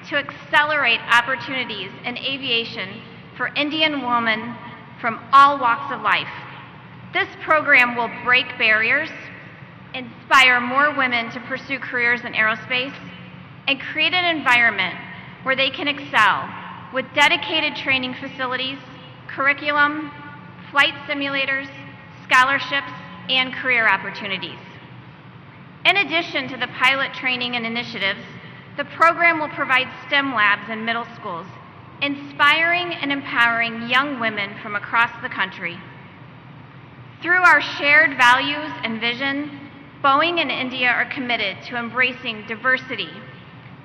to accelerate opportunities in aviation for Indian women from all walks of life. This program will break barriers, inspire more women to pursue careers in aerospace, and create an environment where they can excel with dedicated training facilities, curriculum, flight simulators, scholarships, and career opportunities. In addition to the pilot training and initiatives, the program will provide STEM labs in middle schools, inspiring and empowering young women from across the country. Through our shared values and vision, Boeing and India are committed to embracing diversity,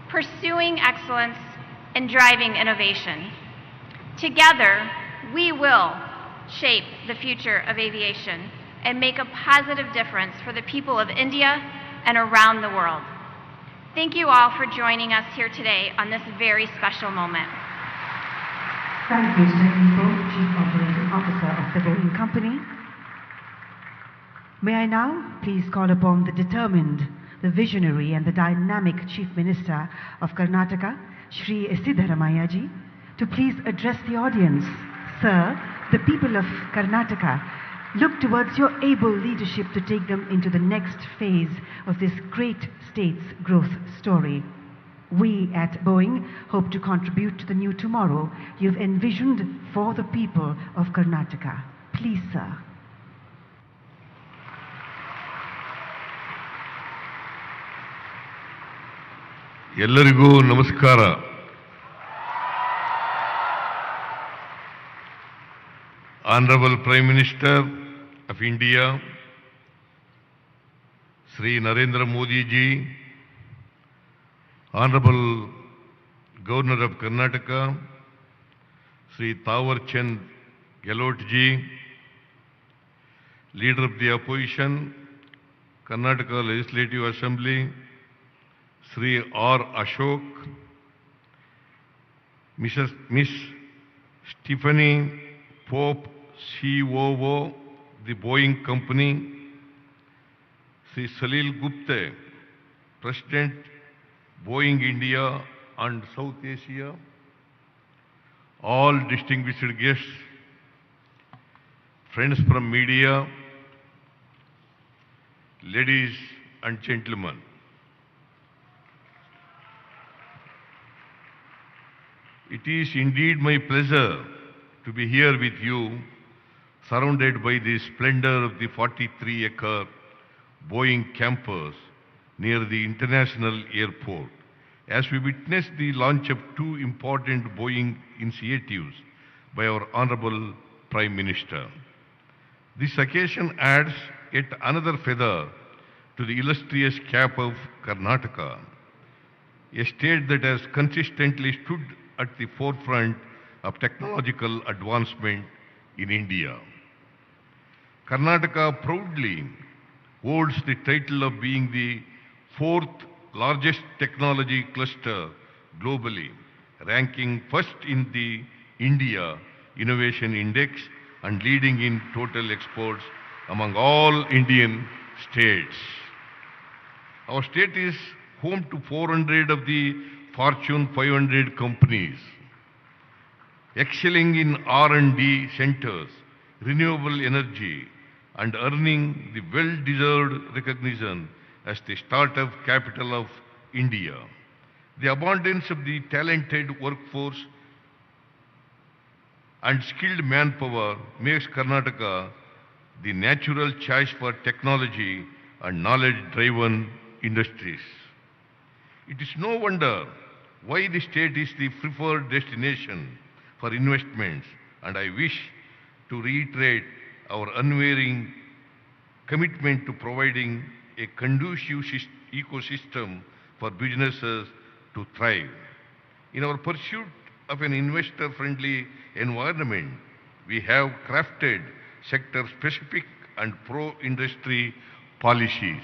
pursuing excellence, and driving innovation. Together, we will shape the future of aviation and make a positive difference for the people of India and around the world. Thank you all for joining us here today on this very special moment. Thank you, Mr. Chief Operating Officer of the Boeing Company. May I now please call upon the determined, the visionary and the dynamic Chief Minister of Karnataka, Shri Siddaramaiah ji, to please address the audience. Sir, the people of Karnataka look towards your able leadership to take them into the next phase of this great state's growth story. We at Boeing hope to contribute to the new tomorrow you've envisioned for the people of Karnataka. Please, sir. ಎಲ್ಲರಿಗೂ ನಮಸ್ಕಾರ. Honorable Prime Minister of India, Sri Narendra Modi ji, Honorable Governor of Karnataka, Sri Thawar Chand Gehlot ji, Leader of the Opposition, Karnataka Legislative Assembly, Sri R. Ashok, Miss Stephanie Pope, COO, the Boeing company, Sri Salil Gupta, President, Boeing India and South Asia, all distinguished guests, friends from media, ladies and gentlemen. It is indeed my pleasure to be here with you, surrounded by the splendor of the 43-acre Boeing campus near the International Airport, as we witness the launch of two important Boeing initiatives by our Honorable Prime Minister. This occasion adds yet another feather to the illustrious cap of Karnataka, a state that has consistently stood at the forefront of technological advancement in India. Karnataka proudly holds the title of being the fourth largest technology cluster globally, ranking first in the India Innovation Index and leading in total exports among all Indian states. Our state is home to 400 of the Fortune 500 companies, excelling in R&D centers, renewable energy, and earning the well-deserved recognition as the startup capital of India. The abundance of the talented workforce and skilled manpower makes Karnataka the natural choice for technology and knowledge-driven industries. It is no wonder why the state is the preferred destination for investments, and I wish to reiterate our unwavering commitment to providing a conducive ecosystem for businesses to thrive. In our pursuit of an investor-friendly environment, we have crafted sector-specific and pro-industry policies.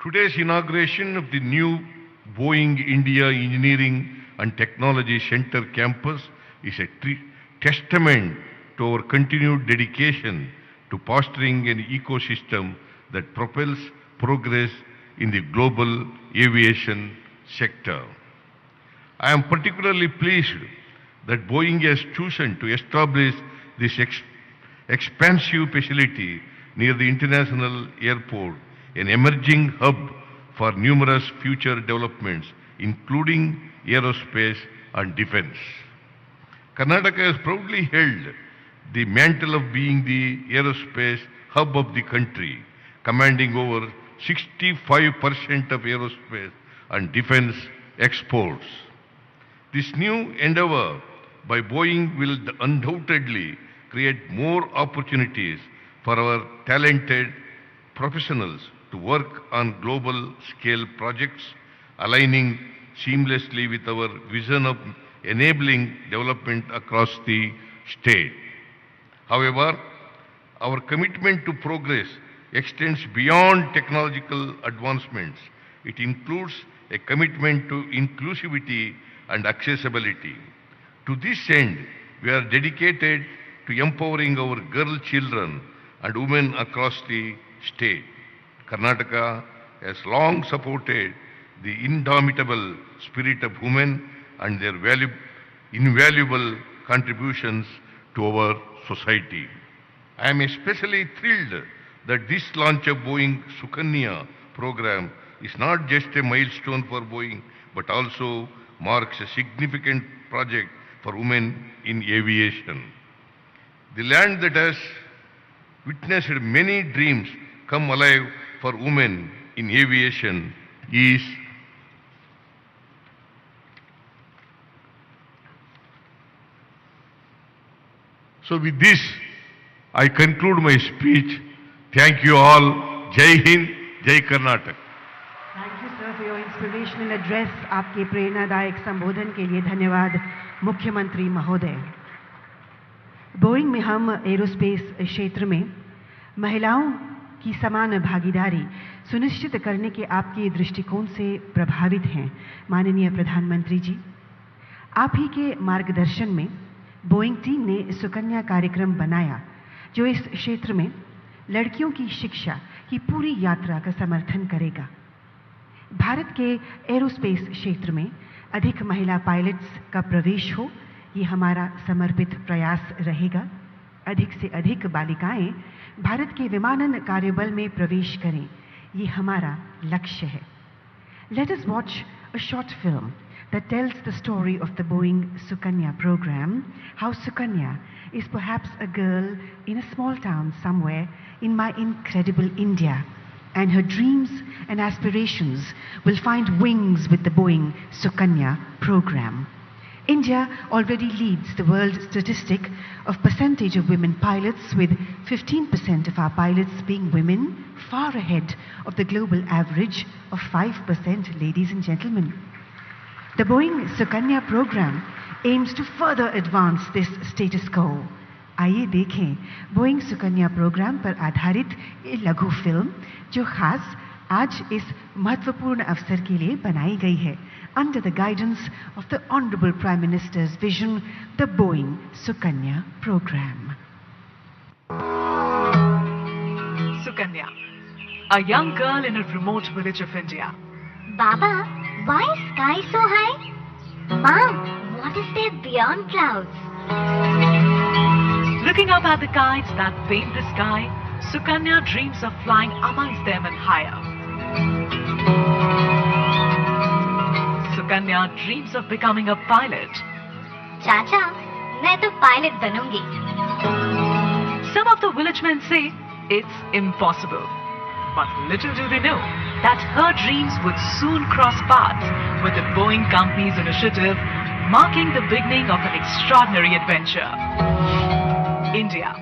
Today's inauguration of the new Boeing India Engineering and Technology Center campus is a testament to our continued dedication to fostering an ecosystem that propels progress in the global aviation sector. I am particularly pleased that Boeing has chosen to establish this expansive facility near the International Airport, an emerging hub for numerous future developments, including aerospace and defense. Karnataka has proudly held the mantle of being the aerospace hub of the country, commanding over 65% of aerospace and defense exports. This new endeavor by Boeing will undoubtedly create more opportunities for our talented professionals to work on global scale projects, aligning seamlessly with our vision of enabling development across the state. However, our commitment to progress extends beyond technological advancements. It includes a commitment to inclusivity and accessibility. To this end, we are dedicated to empowering our girl children and women across the state. Karnataka has long supported the indomitable spirit of women and their invaluable contributions to our society. I am especially thrilled that this launch of Boeing Sukanya program is not just a milestone for Boeing, but also marks a significant project for women in aviation. The land that has witnessed many dreams come alive for women in aviation is so. With this, I conclude my speech. Thank you all. Jai Hind, Jai Karnataka. Thank you sir for your inspirational address. आपके प्रेरणादायक संबोधन के लिए धन्यवाद मुख्यमंत्री महोदय। Boeing में हम एरोस्पेस क्षेत्र में महिलाओं की समान भागीदारी सुनिश्चित करने के आपके दृष्टिकोण से प्रभावित हैं माननीय प्रधानमंत्री जी। आप ही के मार्गदर्शन में बोइंग टीम ने सुकन्या कार्यक्रम बनाया जो इस क्षेत्र में लड़कियों की शिक्षा की पूरी यात्रा का समर्थन करेगा। भारत के एरोस्पेस क्षेत्र में अधिक महिला पायलट्स का प्रवेश हो, ये हमारा समर्पित प्रयास रहेगा। अधिक से अधिक बालिकाएं भारत के विमानन कार्यबल में प्रवेश करें, ये हमारा लक्ष्य है। Let us watch a short film that tells the story of the Boeing Sukanya program, how Sukanya is perhaps a girl in a small town somewhere in my incredible India, and her dreams and aspirations will find wings with the Boeing Sukanya program. India already leads the world statistic of percentage of women pilots, with 15% of our pilots being women, far ahead of the global average of 5%, ladies and gentlemen. The Boeing Sukanya program aims to further advance this status quo. आइए देखें Boeing Sukanya programme पर आधारित ये लघु film जो खास आज इस महत्वपूर्ण अवसर के लिए बनाई गई है, under the guidance of the Honorable Prime Minister's vision, the Boeing Sukanya program. Sukanya, a young girl in a remote village of India. Baba, why is sky so high? Mom, what is there beyond clouds? Looking up at the kites that paint the sky, Sukanya dreams of flying amongst them and higher. Sukanya dreams of becoming a pilot. Chacha, मैं तो pilot बनूंगी. Some of the village men say it's impossible. But little do they know that her dreams would soon cross paths with the Boeing company's initiative, marking the beginning of an extraordinary adventure. India,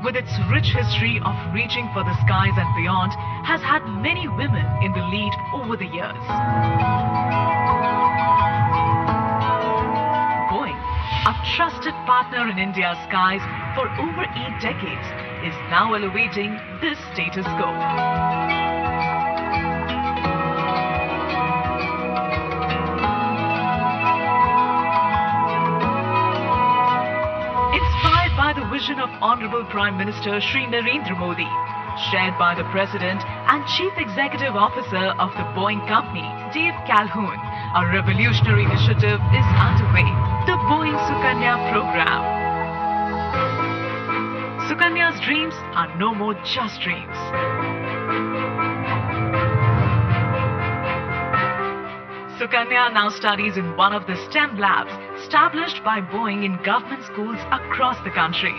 with its rich history of reaching for the skies and beyond, has had many women in the lead over the years. Boeing, a trusted partner in India's skies for over 8 decades, is now elevating this status quo. Inspired by the vision of Honorable Prime Minister Shri Narendra Modi, shared by the President and Chief Executive Officer of the Boeing Company, Dave Calhoun, a revolutionary initiative is underway, the Boeing Sukanya program. Sukanya's dreams are no more just dreams. Sukanya now studies in one of the STEM labs established by Boeing in government schools across the country.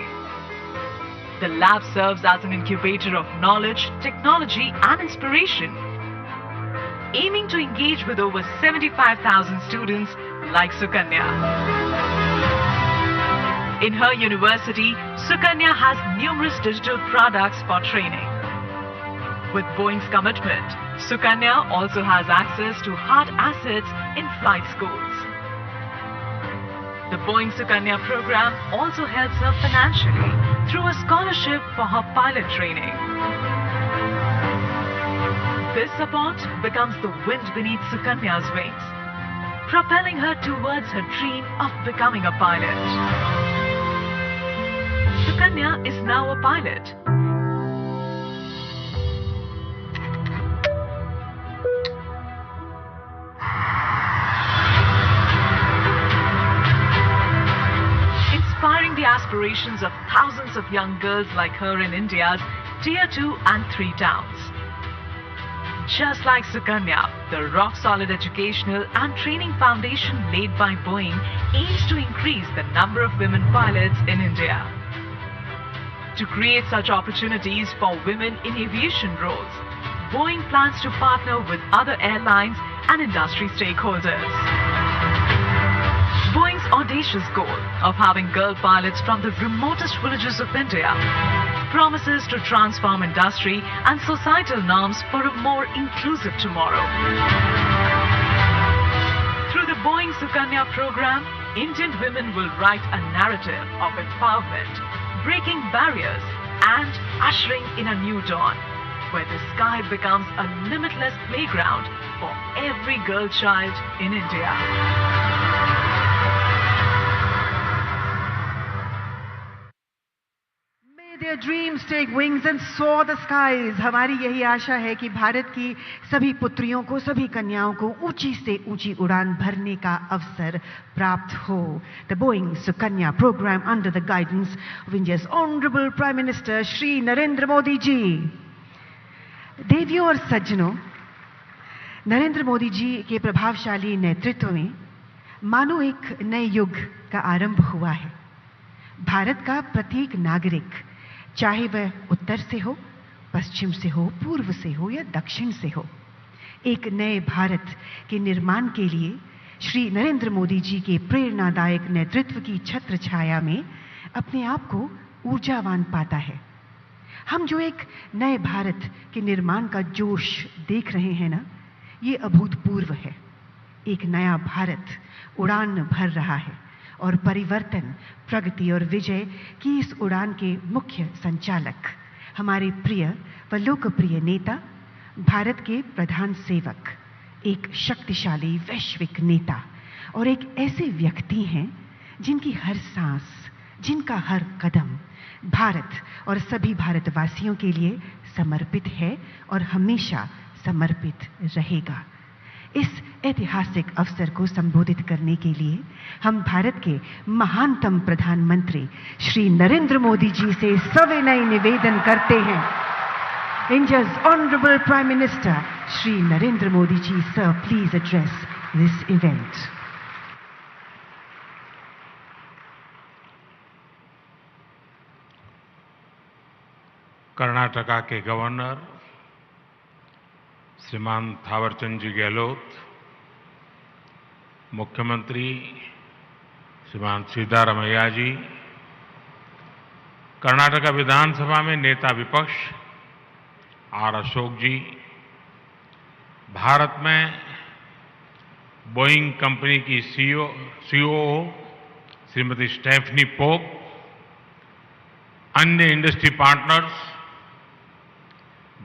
The lab serves as an incubator of knowledge, technology and inspiration, aiming to engage with over 75,000 students like Sukanya. In her university, Sukanya has numerous digital products for training. With Boeing's commitment, Sukanya also has access to hard assets in flight schools. The Boeing Sukanya program also helps her financially through a scholarship for her pilot training. This support becomes the wind beneath Sukanya's wings, propelling her towards her dream of becoming a pilot. Sukanya is now a pilot. Inspiring the aspirations of thousands of young girls like her in India's Tier 2 and 3 towns. Just like Sukanya, the rock-solid educational and training foundation laid by Boeing aims to increase the number of women pilots in India. To create such opportunities for women in aviation roles, Boeing plans to partner with other airlines and industry stakeholders. Boeing's audacious goal of having girl pilots from the remotest villages of India promises to transform industry and societal norms for a more inclusive tomorrow. Through the Boeing Sukanya program, Indian women will write a narrative of empowerment, breaking barriers and ushering in a new dawn, where the sky becomes a limitless playground for every girl child in India. their dreams take wings and soar the skies. हमारी यही आशा है कि भारत की सभी पुत्रियों को, सभी कन्याओं को ऊंची से ऊंची उड़ान भरने का अवसर प्राप्त हो. The Boeing Sukanya program under the guidance of India's Honorable Prime Minister Shri Narendra Modi ji. देवियों और सज्जनों, नरेंद्र मोदी जी के प्रभावशाली नेतृत्व में मानो एक नए युग का आरंभ हुआ है. भारत का प्रत्येक नागरिक, चाहे वह उत्तर से हो, पश्चिम से हो, पूर्व से हो या दक्षिण से हो, एक नए भारत के निर्माण के लिए श्री नरेंद्र मोदी जी के प्रेरणादायक नेतृत्व की छत्र छाया में अपने आप को ऊर्जावान पाता है. हम जो एक नए भारत के निर्माण का जोश देख रहे हैं ना, ये अभूतपूर्व है. एक नया भारत उड़ान भर रहा है और परिवर्तन, प्रगति और विजय की इस उड़ान के मुख्य संचालक हमारे प्रिय व लोकप्रिय नेता, भारत के प्रधान सेवक, एक शक्तिशाली वैश्विक नेता और एक ऐसे व्यक्ति हैं जिनकी हर सांस, जिनका हर कदम भारत और सभी भारतवासियों के लिए समर्पित है और हमेशा समर्पित रहेगा. इस ऐतिहासिक अवसर को संबोधित करने के लिए हम भारत के महानतम प्रधानमंत्री श्री नरेंद्र मोदी जी से सविनय निवेदन करते हैं. India's Honorable Prime Minister Shri Narendra Modi ji, sir, please address this event. Karnataka के गवर्नर श्रीमान थावरचंद जी गहलोत, मुख्यमंत्री श्रीमान सिद्धारमैया जी, कर्नाटका विधानसभा में नेता विपक्ष आर अशोक जी, भारत में बोइंग कंपनी की सीईओ श्रीमती स्टेफनी पोप, अन्य इंडस्ट्री पार्टनर्स,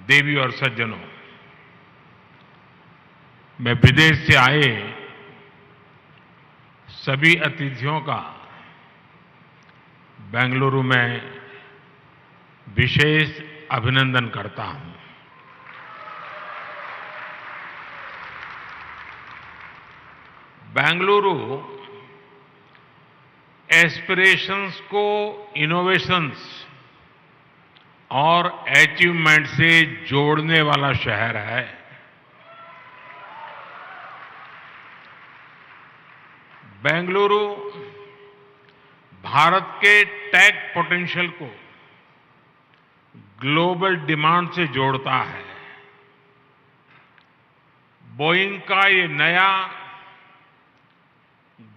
देवी और सज्जनों, मैं विदेश से आए सभी अतिथियों का बेंगलुरु में विशेष अभिनंदन करता हूं. बेंगलुरु एस्पिरेशंस को इनोवेशंस और अचीवमेंट से जोड़ने वाला शहर है. बेंगलुरु भारत के टेक पोटेंशियल को ग्लोबल डिमांड से जोड़ता है. बोइंग का ये नया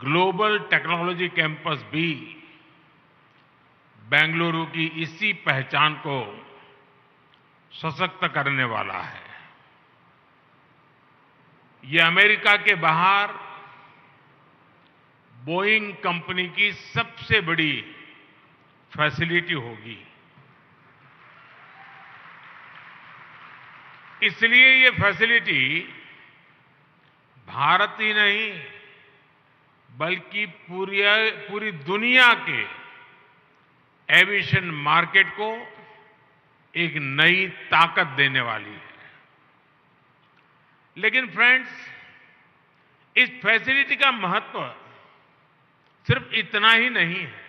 ग्लोबल टेक्नोलॉजी कैंपस भी बेंगलुरु की इसी पहचान को सशक्त करने वाला है. ये अमेरिका के बाहर बोइंग कंपनी की सबसे बड़ी फैसिलिटी होगी. इसलिए ये फैसिलिटी भारत ही नहीं बल्कि पूरी दुनिया के एविएशन मार्केट को एक नई ताकत देने वाली है. लेकिन फ्रेंड्स, इस फैसिलिटी का महत्व सिर्फ इतना ही नहीं है.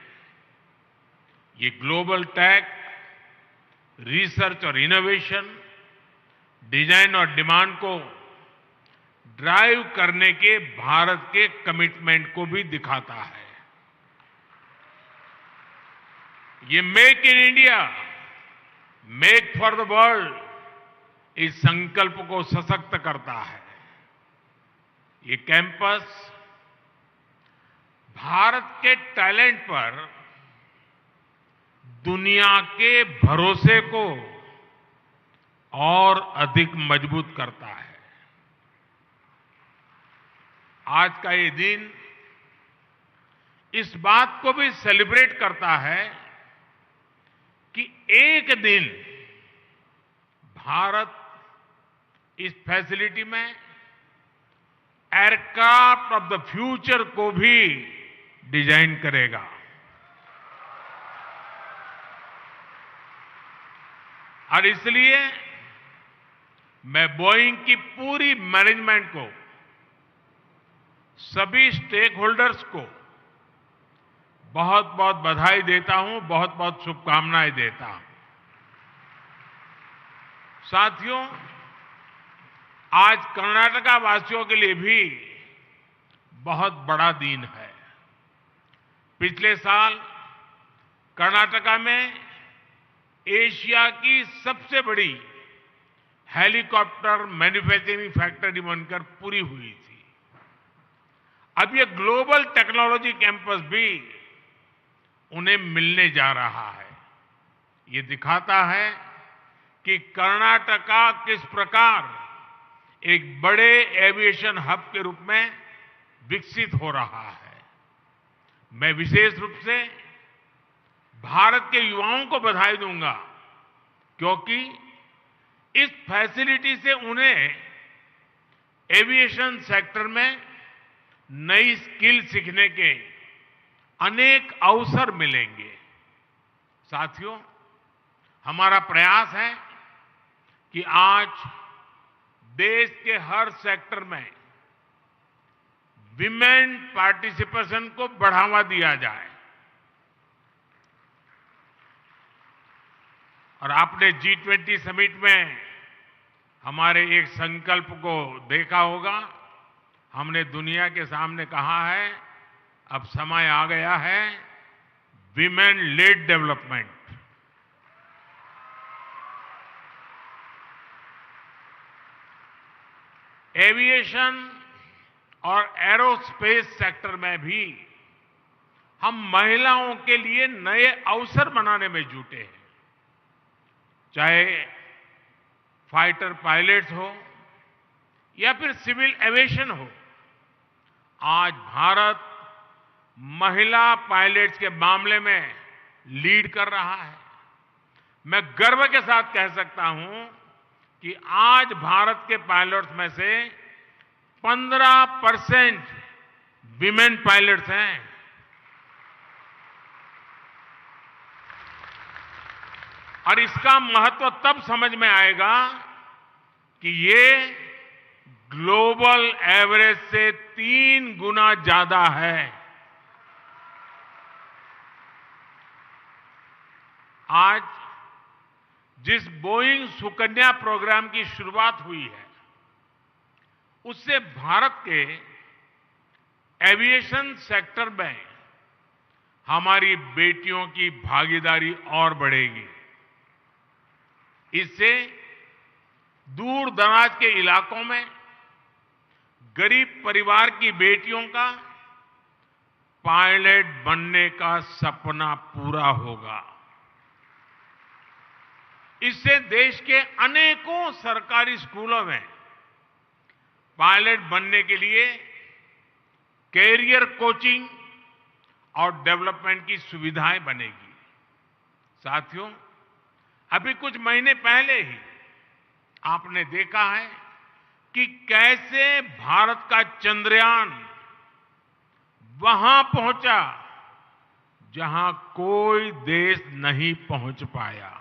ये ग्लोबल टेक, रिसर्च और इनोवेशन, डिजाइन और डिमांड को ड्राइव करने के भारत के कमिटमेंट को भी दिखाता है. ये make in India, make for the world इस संकल्प को सशक्त करता है. ये कैंपस भारत के टैलेंट पर दुनिया के भरोसे को और अधिक मजबूत करता है. आज का ये दिन इस बात को भी सेलिब्रेट करता है कि एक दिन भारत इस फैसिलिटी में एयरक्राफ्ट ऑफ द फ्यूचर को भी डिजाइन करेगा. और इसलिए मैं बोइंग की पूरी मैनेजमेंट को, सभी स्टेक होल्डर्स को बहुत बहुत बधाई देता हूं, बहुत बहुत शुभकामनाएं देता हूं। साथियों, आज कर्नाटका वासियों के लिए भी बहुत बड़ा दिन है। पिछले साल कर्नाटका में एशिया की सबसे बड़ी हेलीकॉप्टर मैन्युफैक्चरिंग फैक्ट्री बनकर पूरी हुई थी। अब ये ग्लोबल टेक्नोलॉजी कैंपस भी उन्हें मिलने जा रहा है। ये दिखाता है कि कर्नाटका किस प्रकार एक बड़े एविएशन हब के रूप में विकसित हो रहा है। मैं विशेष रूप से भारत के युवाओं को बधाई दूंगा, क्योंकि इस फैसिलिटी से उन्हें एविएशन सेक्टर में नई स्किल सीखने के अनेक अवसर मिलेंगे। साथियों, हमारा प्रयास है कि आज देश के हर सेक्टर में विमेन पार्टिसिपेशन को बढ़ावा दिया जाए। और आपने G20 समिट में हमारे एक संकल्प को देखा होगा। हमने दुनिया के सामने कहा है, अब समय आ गया है विमेन लेड डेवलपमेंट। एविएशन और एरोस्पेस सेक्टर में भी हम महिलाओं के लिए नए अवसर बनाने में जुटे हैं। चाहे फाइटर पायलट्स हो या फिर सिविल एविएशन हो, आज भारत महिला पायलट्स के मामले में लीड कर रहा है। मैं गर्व के साथ कह सकता हूं कि आज भारत के पायलट्स में से 15% विमेन पायलट्स हैं। और इसका महत्व तब समझ में आएगा कि ये ग्लोबल एवरेज से 3 गुना ज्यादा है। आज जिस बोइंग सुकन्या प्रोग्राम की शुरुआत हुई है, उससे भारत के एविएशन सेक्टर में हमारी बेटियों की भागीदारी और बढ़ेगी। इससे दूर दराज के इलाकों में गरीब परिवार की बेटियों का पायलट बनने का सपना पूरा होगा। इससे देश के अनेकों सरकारी स्कूलों में पायलट बनने के लिए कैरियर कोचिंग और डेवलपमेंट की सुविधाएं बनेगी। साथियों, अभी कुछ महीने पहले ही आपने देखा है कि कैसे भारत का चंद्रयान वहां पहुंचा जहां कोई देश नहीं पहुंच पाया।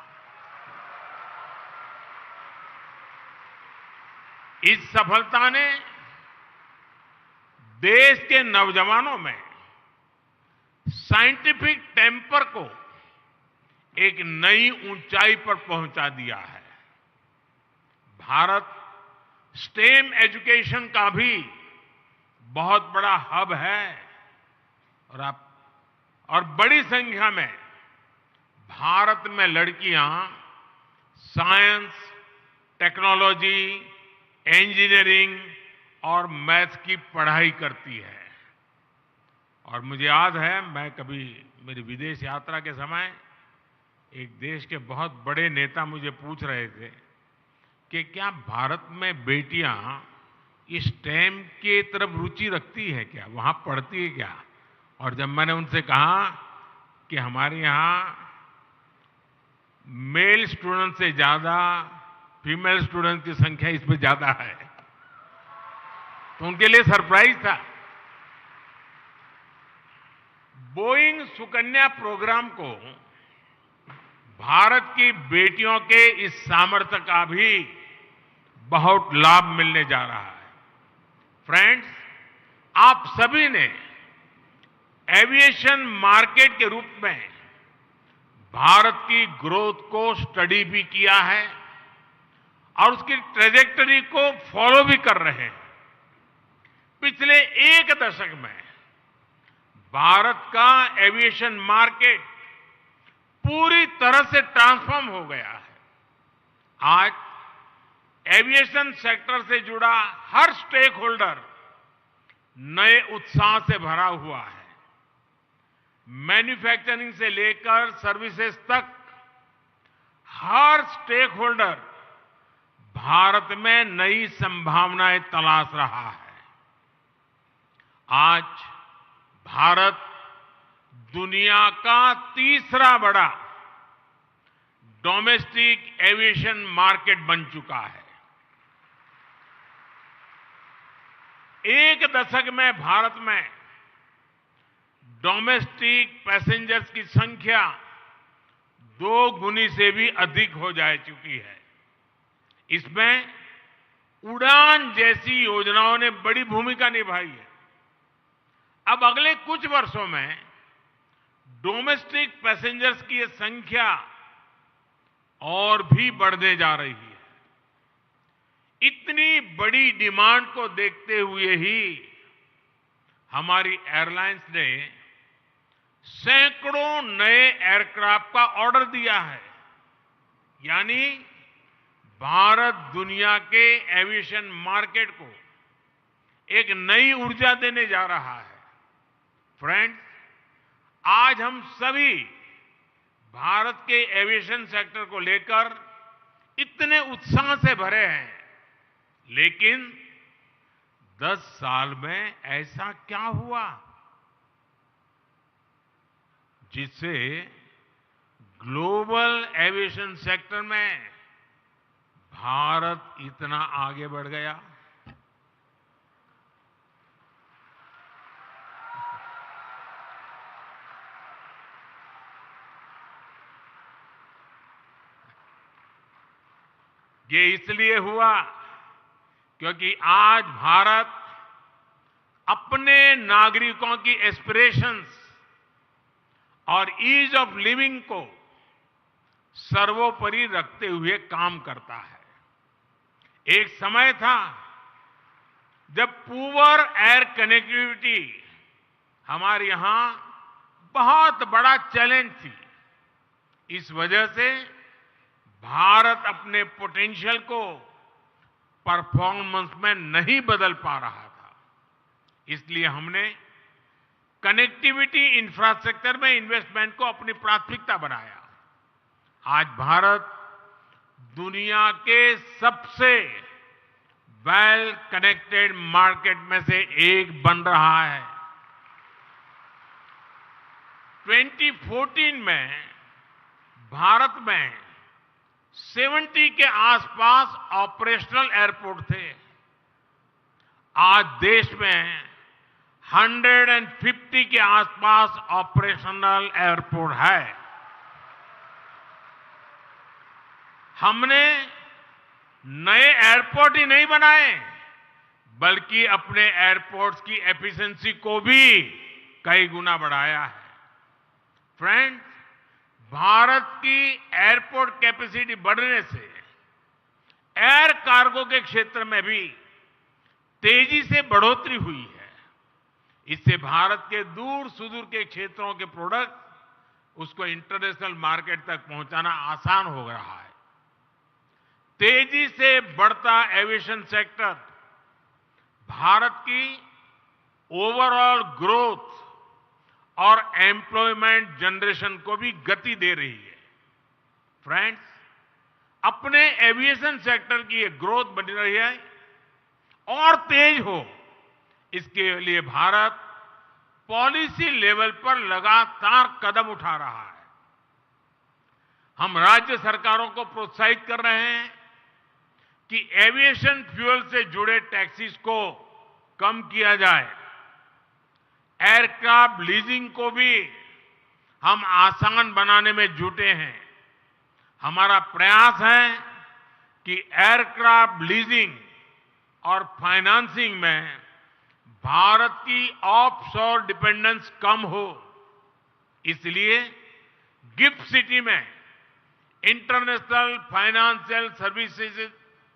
इस सफलता ने देश के नौजवानों में साइंटिफिक टेम्पर को एक नई ऊंचाई पर पहुंचा दिया है। भारत स्टेम एजुकेशन का भी बहुत बड़ा हब है और बड़ी संख्या में भारत में लड़कियां साइंस, टेक्नोलॉजी, इंजीनियरिंग और मैथ्स की पढ़ाई करती है। और मुझे याद है, मैं कभी मेरी विदेश यात्रा के समय एक देश के बहुत बड़े नेता मुझे पूछ रहे थे कि क्या भारत में बेटियां इस स्टेम की तरफ रुचि रखती है क्या, वहां पढ़ती है क्या? और जब मैंने उनसे कहा कि हमारे यहाँ मेल स्टूडेंट से ज्यादा फीमेल स्टूडेंट की संख्या इसमें ज्यादा है, तो उनके लिए सरप्राइज था। बोइंग सुकन्या प्रोग्राम को भारत की बेटियों के इस सामर्थ्य का भी बहुत लाभ मिलने जा रहा है। फ्रेंड्स, आप सभी ने एविएशन मार्केट के रूप में भारत की ग्रोथ को स्टडी भी किया है और उसकी ट्रेजेक्टरी को फॉलो भी कर रहे हैं। पिछले एक दशक में भारत का एविएशन मार्केट पूरी तरह से ट्रांसफॉर्म हो गया है। आज एविएशन सेक्टर से जुड़ा हर स्टेक होल्डर नए उत्साह से भरा हुआ है। मैन्युफैक्चरिंग से लेकर सर्विसेज तक हर स्टेक होल्डर भारत में नई संभावनाएं तलाश रहा है। आज भारत दुनिया का तीसरा बड़ा डोमेस्टिक एविएशन मार्केट बन चुका है। एक दशक में भारत में डोमेस्टिक पैसेंजर्स की संख्या 2 गुनी से भी अधिक हो जा चुकी है। इसमें उड़ान जैसी योजनाओं ने बड़ी भूमिका निभाई है। अब अगले कुछ वर्षों में डोमेस्टिक पैसेंजर्स की ये संख्या और भी बढ़ने जा रही है। इतनी बड़ी डिमांड को देखते हुए ही हमारी एयरलाइंस ने सैकड़ों नए एयरक्राफ्ट का ऑर्डर दिया है। यानी भारत दुनिया के एविएशन मार्केट को एक नई ऊर्जा देने जा रहा है। फ्रेंड्स, आज हम सभी भारत के एविएशन सेक्टर को लेकर इतने उत्साह से भरे हैं, लेकिन 10 साल में ऐसा क्या हुआ जिससे ग्लोबल एविएशन सेक्टर में भारत इतना आगे बढ़ गया? ये इसलिए हुआ क्योंकि आज भारत अपने नागरिकों की एस्पिरेशंस और ईज ऑफ लिविंग को सर्वोपरि रखते हुए काम करता है। एक समय था जब पुअर एयर कनेक्टिविटी हमारे यहां बहुत बड़ा चैलेंज थी। इस वजह से भारत अपने पोटेंशियल को परफॉर्मेंस में नहीं बदल पा रहा था। इसलिए हमने कनेक्टिविटी इंफ्रास्ट्रक्चर में इन्वेस्टमेंट को अपनी प्राथमिकता बनाया। आज भारत दुनिया के सबसे वेल कनेक्टेड मार्केट में से एक बन रहा है। 2014 में भारत में 70 के आसपास ऑपरेशनल एयरपोर्ट थे। आज देश में 150 के आसपास ऑपरेशनल एयरपोर्ट है। हमने नए एयरपोर्ट ही नहीं बनाए, बल्कि अपने एयरपोर्ट्स की एफिशिएंसी को भी कई गुना बढ़ाया है। फ्रेंड्स, भारत की एयरपोर्ट कैपेसिटी बढ़ने से एयर कार्गो के क्षेत्र में भी तेजी से बढ़ोतरी हुई है। इससे भारत के दूर सुदूर के क्षेत्रों के प्रोडक्ट उसको इंटरनेशनल मार्केट तक पहुंचाना आसान हो रहा है। तेजी से बढ़ता एविएशन सेक्टर भारत की ओवरऑल ग्रोथ और एम्प्लॉयमेंट जनरेशन को भी गति दे रही है। फ्रेंड्स, अपने एविएशन सेक्टर की ये ग्रोथ बनी रही है और तेज हो, इसके लिए भारत पॉलिसी लेवल पर लगातार कदम उठा रहा है। हम राज्य सरकारों को प्रोत्साहित कर रहे हैं कि एविएशन फ्यूल से जुड़े टैक्सेस को कम किया जाए। एयरक्राफ्ट लीजिंग को भी हम आसान बनाने में जुटे हैं। हमारा प्रयास है कि एयरक्राफ्ट लीजिंग और फाइनेंसिंग में भारत की ऑफशोर डिपेंडेंस कम हो। इसलिए गिफ्ट सिटी में international financial services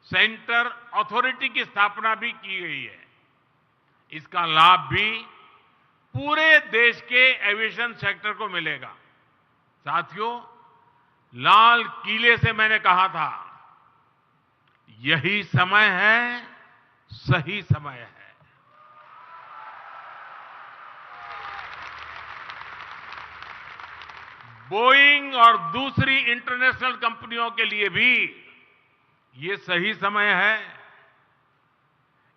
centre authority की स्थापना भी की गई है। इसका लाभ भी पूरे देश के एविएशन सेक्टर को मिलेगा। साथियों, लाल किले से मैंने कहा था, यही समय है, सही समय है। बोइंग और दूसरी इंटरनेशनल कंपनियों के लिए भी ये सही समय है।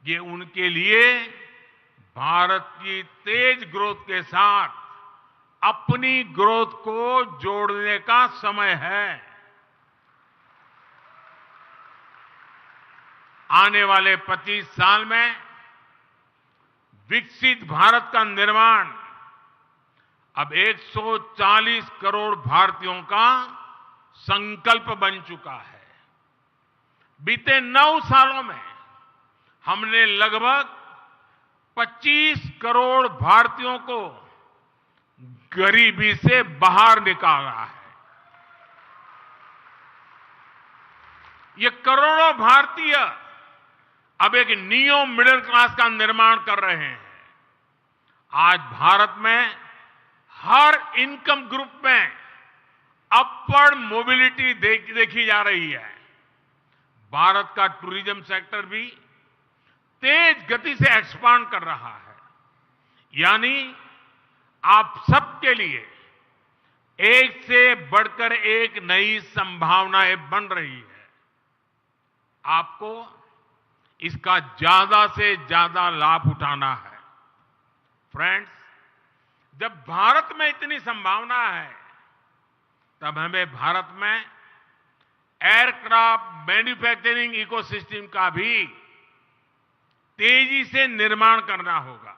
ये उनके लिए भारत की तेज ग्रोथ के साथ अपनी ग्रोथ को जोड़ने का समय है। आने वाले 25 साल में विकसित भारत का निर्माण अब 140 करोड़ भारतीयों का संकल्प बन चुका है। बीते 9 सालों में हमने लगभग 25 करोड़ भारतीयों को गरीबी से बाहर निकाला है। ये करोड़ों भारतीय अब एक नियो मिडिल क्लास का निर्माण कर रहे हैं। आज भारत में हर इनकम ग्रुप में अपवर्ड मोबिलिटी देखी जा रही है। भारत का टूरिज्म सेक्टर भी तेज गति से एक्सपांड कर रहा है। यानी आप सबके लिए एक से बढ़कर एक नई संभावनाएं बन रही है। आपको इसका ज्यादा से ज्यादा लाभ उठाना है। फ्रेंड्स, जब भारत में इतनी संभावना है, तब हमें भारत में एयरक्राफ्ट मैन्युफैक्चरिंग इकोसिस्टम का भी तेजी से निर्माण करना होगा।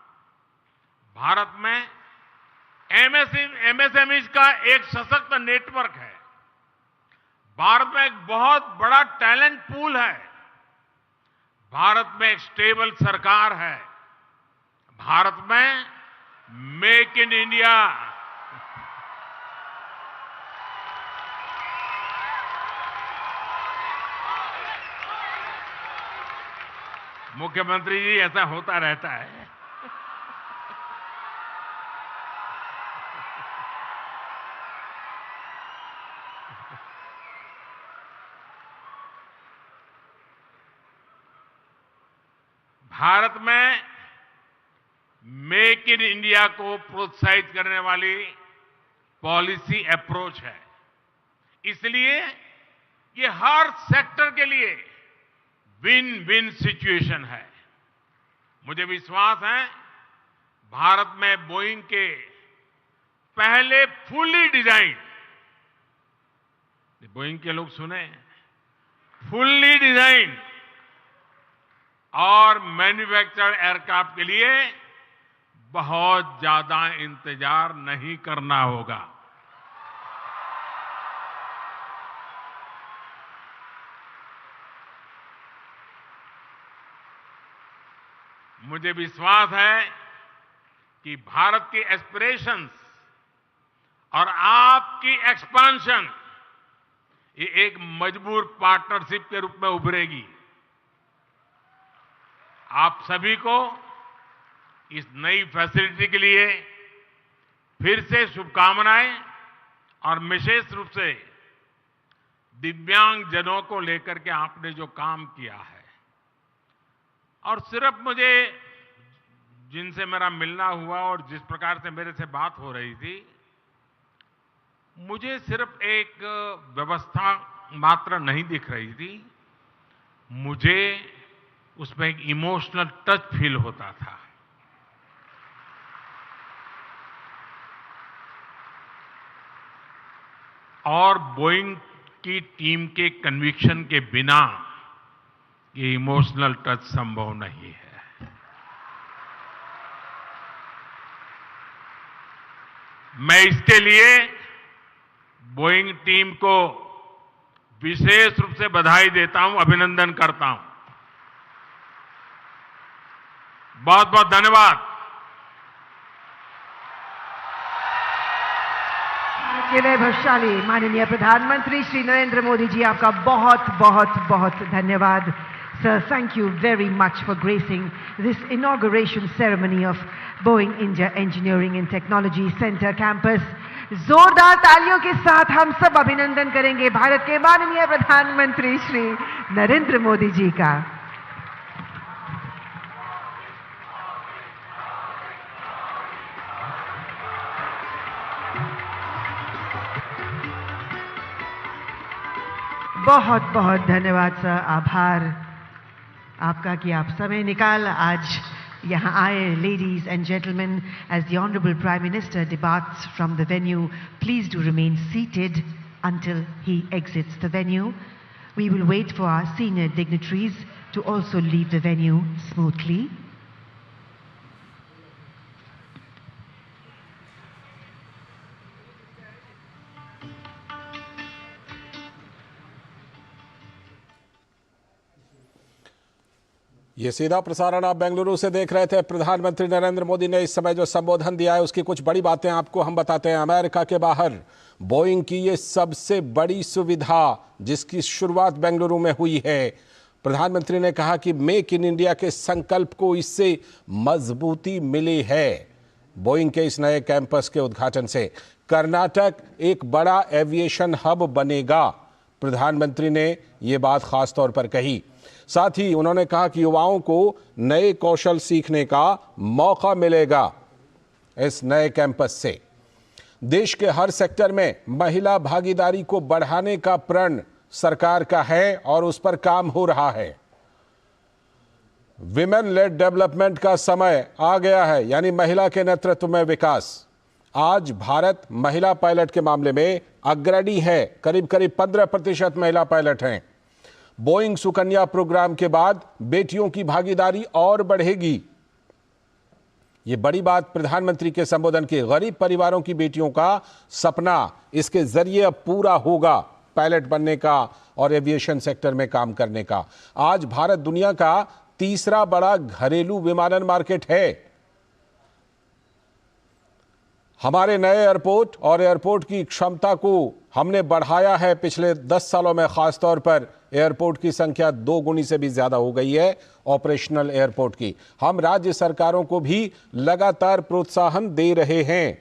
भारत में एमएसएमईज का एक सशक्त नेटवर्क है। भारत में एक बहुत बड़ा टैलेंट पूल है। भारत में एक स्टेबल सरकार है। भारत में मेक इन इंडिया मुख्यमंत्री जी, ऐसा होता रहता है। भारत में मेक इन इंडिया को प्रोत्साहित करने वाली पॉलिसी अप्रोच है। इसलिए ये हर सेक्टर के लिए विन विन सिचुएशन है। मुझे विश्वास है भारत में बोइंग के पहले फुल्ली डिजाइन, बोइंग के लोग सुने, फुल्ली डिजाइन और मैन्युफैक्चर्ड एयरक्राफ्ट के लिए बहुत ज्यादा इंतजार नहीं करना होगा। मुझे विश्वास है कि भारत की एस्पिरेशंस और आपकी एक्सपेंशन ये एक मजबूत पार्टनरशिप के रूप में उभरेगी। आप सभी को इस नई फैसिलिटी के लिए फिर से शुभकामनाएं और विशेष रूप से दिव्यांग जनों को लेकर के आपने जो काम किया है, और सिर्फ मुझे जिनसे मेरा मिलना हुआ और जिस प्रकार से मेरे से बात हो रही थी, मुझे सिर्फ एक व्यवस्था मात्र नहीं दिख रही थी, मुझे उसमें एक इमोशनल टच फील होता था। और बोइंग की टीम के कन्विक्शन के बिना ये इमोशनल टच संभव नहीं है। मैं इसके लिए बोइंग टीम को विशेष रूप से बधाई देता हूं, अभिनंदन करता हूं। बहुत बहुत धन्यवाद। के वैभवशाली माननीय प्रधानमंत्री श्री नरेंद्र मोदी जी, आपका बहुत बहुत बहुत धन्यवाद। Sir, thank you very much for gracing this inauguration ceremony of Boeing India Engineering and Technology Center campus. जोरदार तालियों के साथ हम सब अभिनंदन करेंगे भारत के माननीय प्रधानमंत्री श्री नरेंद्र मोदी जी का। बहुत बहुत धन्यवाद सर, आभार आपका कि आप समय निकाल आज यहाँ आए। Ladies and gentlemen, as the Honorable Prime Minister departs from the venue, please do remain seated until he exits the venue. We will wait for our senior dignitaries to also leave the venue smoothly. ये सीधा प्रसारण आप बेंगलुरु से देख रहे थे। प्रधानमंत्री नरेंद्र मोदी ने इस समय जो संबोधन दिया है उसकी कुछ बड़ी बातें आपको हम बताते हैं। अमेरिका के बाहर बोइंग की ये सबसे बड़ी सुविधा जिसकी शुरुआत बेंगलुरु में हुई है। प्रधानमंत्री ने कहा कि मेक इन इंडिया के संकल्प को इससे मजबूती मिली है। बोइंग के इस नए कैंपस के उद्घाटन से कर्नाटक एक बड़ा एविएशन हब बनेगा। प्रधानमंत्री ने ये बात खास तौर पर कही। साथ ही उन्होंने कहा कि युवाओं को नए कौशल सीखने का मौका मिलेगा इस नए कैंपस से। देश के हर सेक्टर में महिला भागीदारी को बढ़ाने का प्रण सरकार का है और उस पर काम हो रहा है। विमेन लेड डेवलपमेंट का समय आ गया है, यानी महिला के नेतृत्व में विकास। आज भारत महिला पायलट के मामले में अग्रणी है। करीब करीब 15% महिला पायलट हैं। बोइंग सुकन्या प्रोग्राम के बाद बेटियों की भागीदारी और बढ़ेगी। ये बड़ी बात प्रधानमंत्री के संबोधन की। गरीब परिवारों की बेटियों का सपना इसके जरिए अब पूरा होगा, पायलट बनने का और एविएशन सेक्टर में काम करने का। आज भारत दुनिया का तीसरा बड़ा घरेलू विमानन मार्केट है। हमारे नए एयरपोर्ट और एयरपोर्ट की क्षमता को हमने बढ़ाया है पिछले 10 सालों में। खास तौर पर एयरपोर्ट की संख्या 2 गुनी से भी ज्यादा हो गई है ऑपरेशनल एयरपोर्ट की। हम राज्य सरकारों को भी लगातार प्रोत्साहन दे रहे हैं।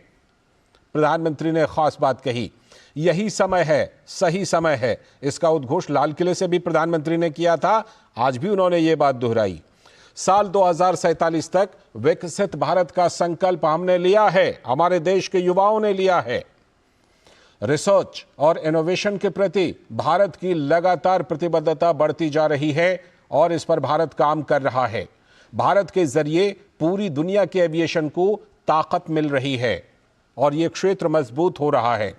प्रधानमंत्री ने खास बात कही, यही समय है, सही समय है। इसका उद्घोष लाल किले से भी प्रधानमंत्री ने किया था। आज भी उन्होंने ये बात दोहराई। साल 2047 तक विकसित भारत का संकल्प हमने लिया है, हमारे देश के युवाओं ने लिया है। रिसर्च और इनोवेशन के प्रति भारत की लगातार प्रतिबद्धता बढ़ती जा रही है और इस पर भारत काम कर रहा है। भारत के जरिए पूरी दुनिया के एविएशन को ताकत मिल रही है और ये क्षेत्र मजबूत हो रहा है।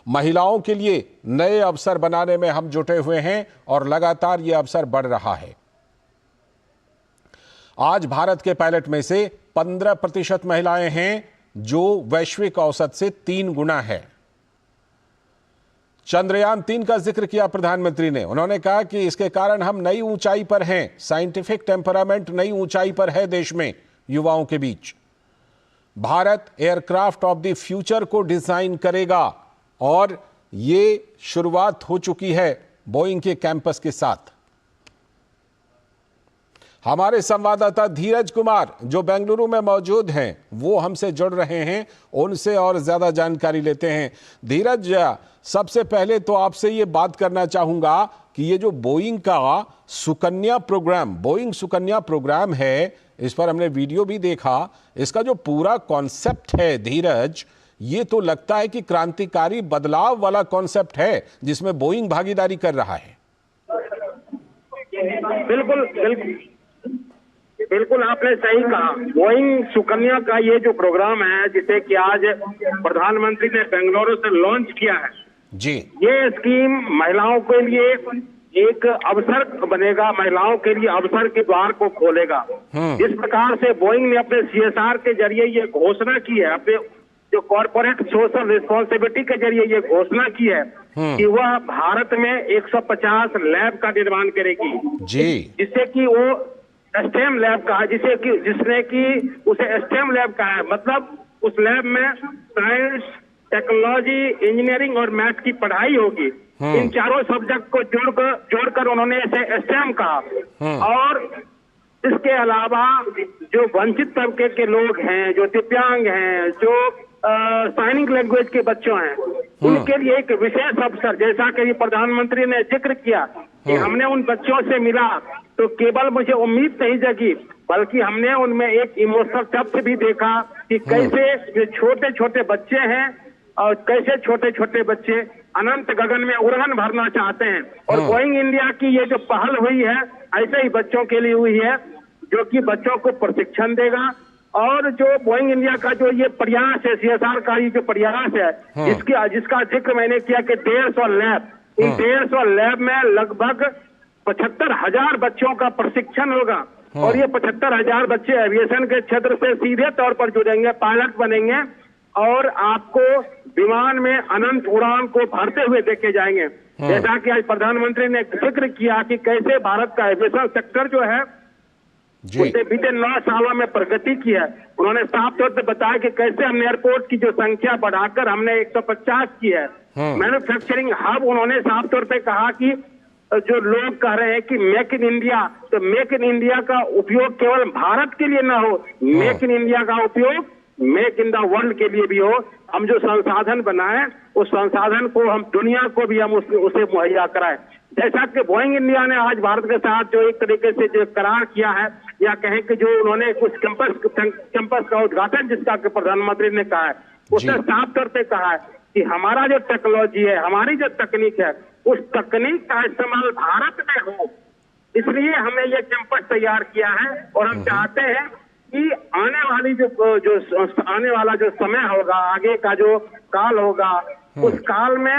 महिलाओं के लिए नए अवसर बनाने में हम जुटे हुए हैं और लगातार ये अवसर बढ़ रहा है। आज भारत के पायलट में से 15% महिलाएं हैं, जो वैश्विक औसत से 3 गुना है। चंद्रयान 3 का जिक्र किया प्रधानमंत्री ने। उन्होंने कहा कि इसके कारण हम नई ऊंचाई पर हैं। साइंटिफिक टेम्परामेंट नई ऊंचाई पर है देश में युवाओं के बीच। Bharat aircraft of the future को डिजाइन करेगा और ये शुरुआत हो चुकी है बोइंग के कैंपस के साथ। हमारे संवाददाता धीरज कुमार जो बेंगलुरु में मौजूद हैं, वो हमसे जुड़ रहे हैं, उनसे और ज्यादा जानकारी लेते हैं। धीरज, सबसे पहले तो आपसे ये बात करना चाहूंगा कि ये जो बोइंग का Sukanya programme, Boeing Sukanya programme है, इस पर हमने वीडियो भी देखा। इसका जो पूरा कॉन्सेप्ट है धीरज, ये तो लगता है कि क्रांतिकारी बदलाव वाला कॉन्सेप्ट है जिसमें बोइंग भागीदारी कर रहा है। बिल्कुल आपने सही कहा। बोइंग सुकन्या का ये जो प्रोग्राम है, जिसे कि आज प्रधानमंत्री ने बेंगलुरु से लॉन्च किया है जी, ये स्कीम महिलाओं के लिए एक अवसर बनेगा, महिलाओं के लिए अवसर के द्वार को खोलेगा। जिस प्रकार से बोइंग ने अपने CSR के जरिए ये घोषणा की है, अपने जो कॉर्पोरेट सोशल रिस्पॉन्सिबिलिटी के जरिए ये घोषणा की है कि वह भारत में 150 लैब का निर्माण करेगी जी, जिससे कि वो स्टेम लैब का है, जिसने कि उसे स्टेम लैब का है, मतलब उस लैब में साइंस, टेक्नोलॉजी, इंजीनियरिंग और मैथ की पढ़ाई होगी। इन चारों सब्जेक्ट को जोड़कर उन्होंने इसे स्टेम कहा। और इसके अलावा जो वंचित तबके के लोग हैं, जो दिव्यांग हैं, जो साइनिंग लैंग्वेज के बच्चों हैं, उनके लिए एक विशेष अवसर, जैसा कि प्रधानमंत्री ने जिक्र किया कि हमने उन बच्चों से मिला तो केवल मुझे उम्मीद नहीं जगी, बल्कि हमने उनमें एक इमोशनल टच भी देखा कि कैसे जो छोटे छोटे बच्चे हैं और कैसे छोटे छोटे बच्चे अनंत गगन में उड़ान भरना चाहते हैं। और बोइंग इंडिया की ये जो पहल हुई है, ऐसे ही बच्चों के लिए हुई है, जो कि बच्चों को प्रशिक्षण देगा। और जो बोइंग इंडिया का जो ये प्रयास है, CSR का ये जो प्रयास है, जिसका जिक्र मैंने किया कि 150 लैब, इन 150 लैब में लगभग 75,000 बच्चों का प्रशिक्षण होगा। और ये 75,000 बच्चे एविएशन के क्षेत्र से सीधे तौर पर जुड़ेंगे, पायलट बनेंगे और आपको विमान में अनंत उड़ान को भरते हुए देखे जाएंगे। जैसा कि आज प्रधानमंत्री ने जिक्र किया कि कैसे भारत का एविएशन सेक्टर जो है उसने बीते 9 सालों में प्रगति की है। उन्होंने साफ तौर पर बताया कि कैसे हमने एयरपोर्ट की जो संख्या बढ़ाकर हमने 150 की है। मैन्युफैक्चरिंग हब, उन्होंने साफ तौर पे कहा कि जो लोग कह रहे हैं कि मेक इन इंडिया, तो मेक इन इंडिया का उपयोग केवल भारत के लिए ना हो, मेक इन इंडिया का उपयोग मेक इन द वर्ल्ड के लिए भी हो। हम जो संसाधन बनाए उस संसाधन को हम दुनिया को भी हम उसे मुहैया कराएं। जैसा कि बोइंग इंडिया ने आज भारत के साथ जो एक तरीके से जो करार किया है, या कहें कि जो उन्होंने कुछ कैंपस का उद्घाटन जिसका कि प्रधानमंत्री ने कहा है, उसने साफ तौर पे कहा है कि हमारा जो टेक्नोलॉजी है, हमारी जो तकनीक है, उस तकनीक का इस्तेमाल भारत में हो, इसलिए हमने ये कैंपस तैयार किया है। और हम चाहते हैं कि आने वाला जो समय होगा, आगे का जो काल होगा, उस काल में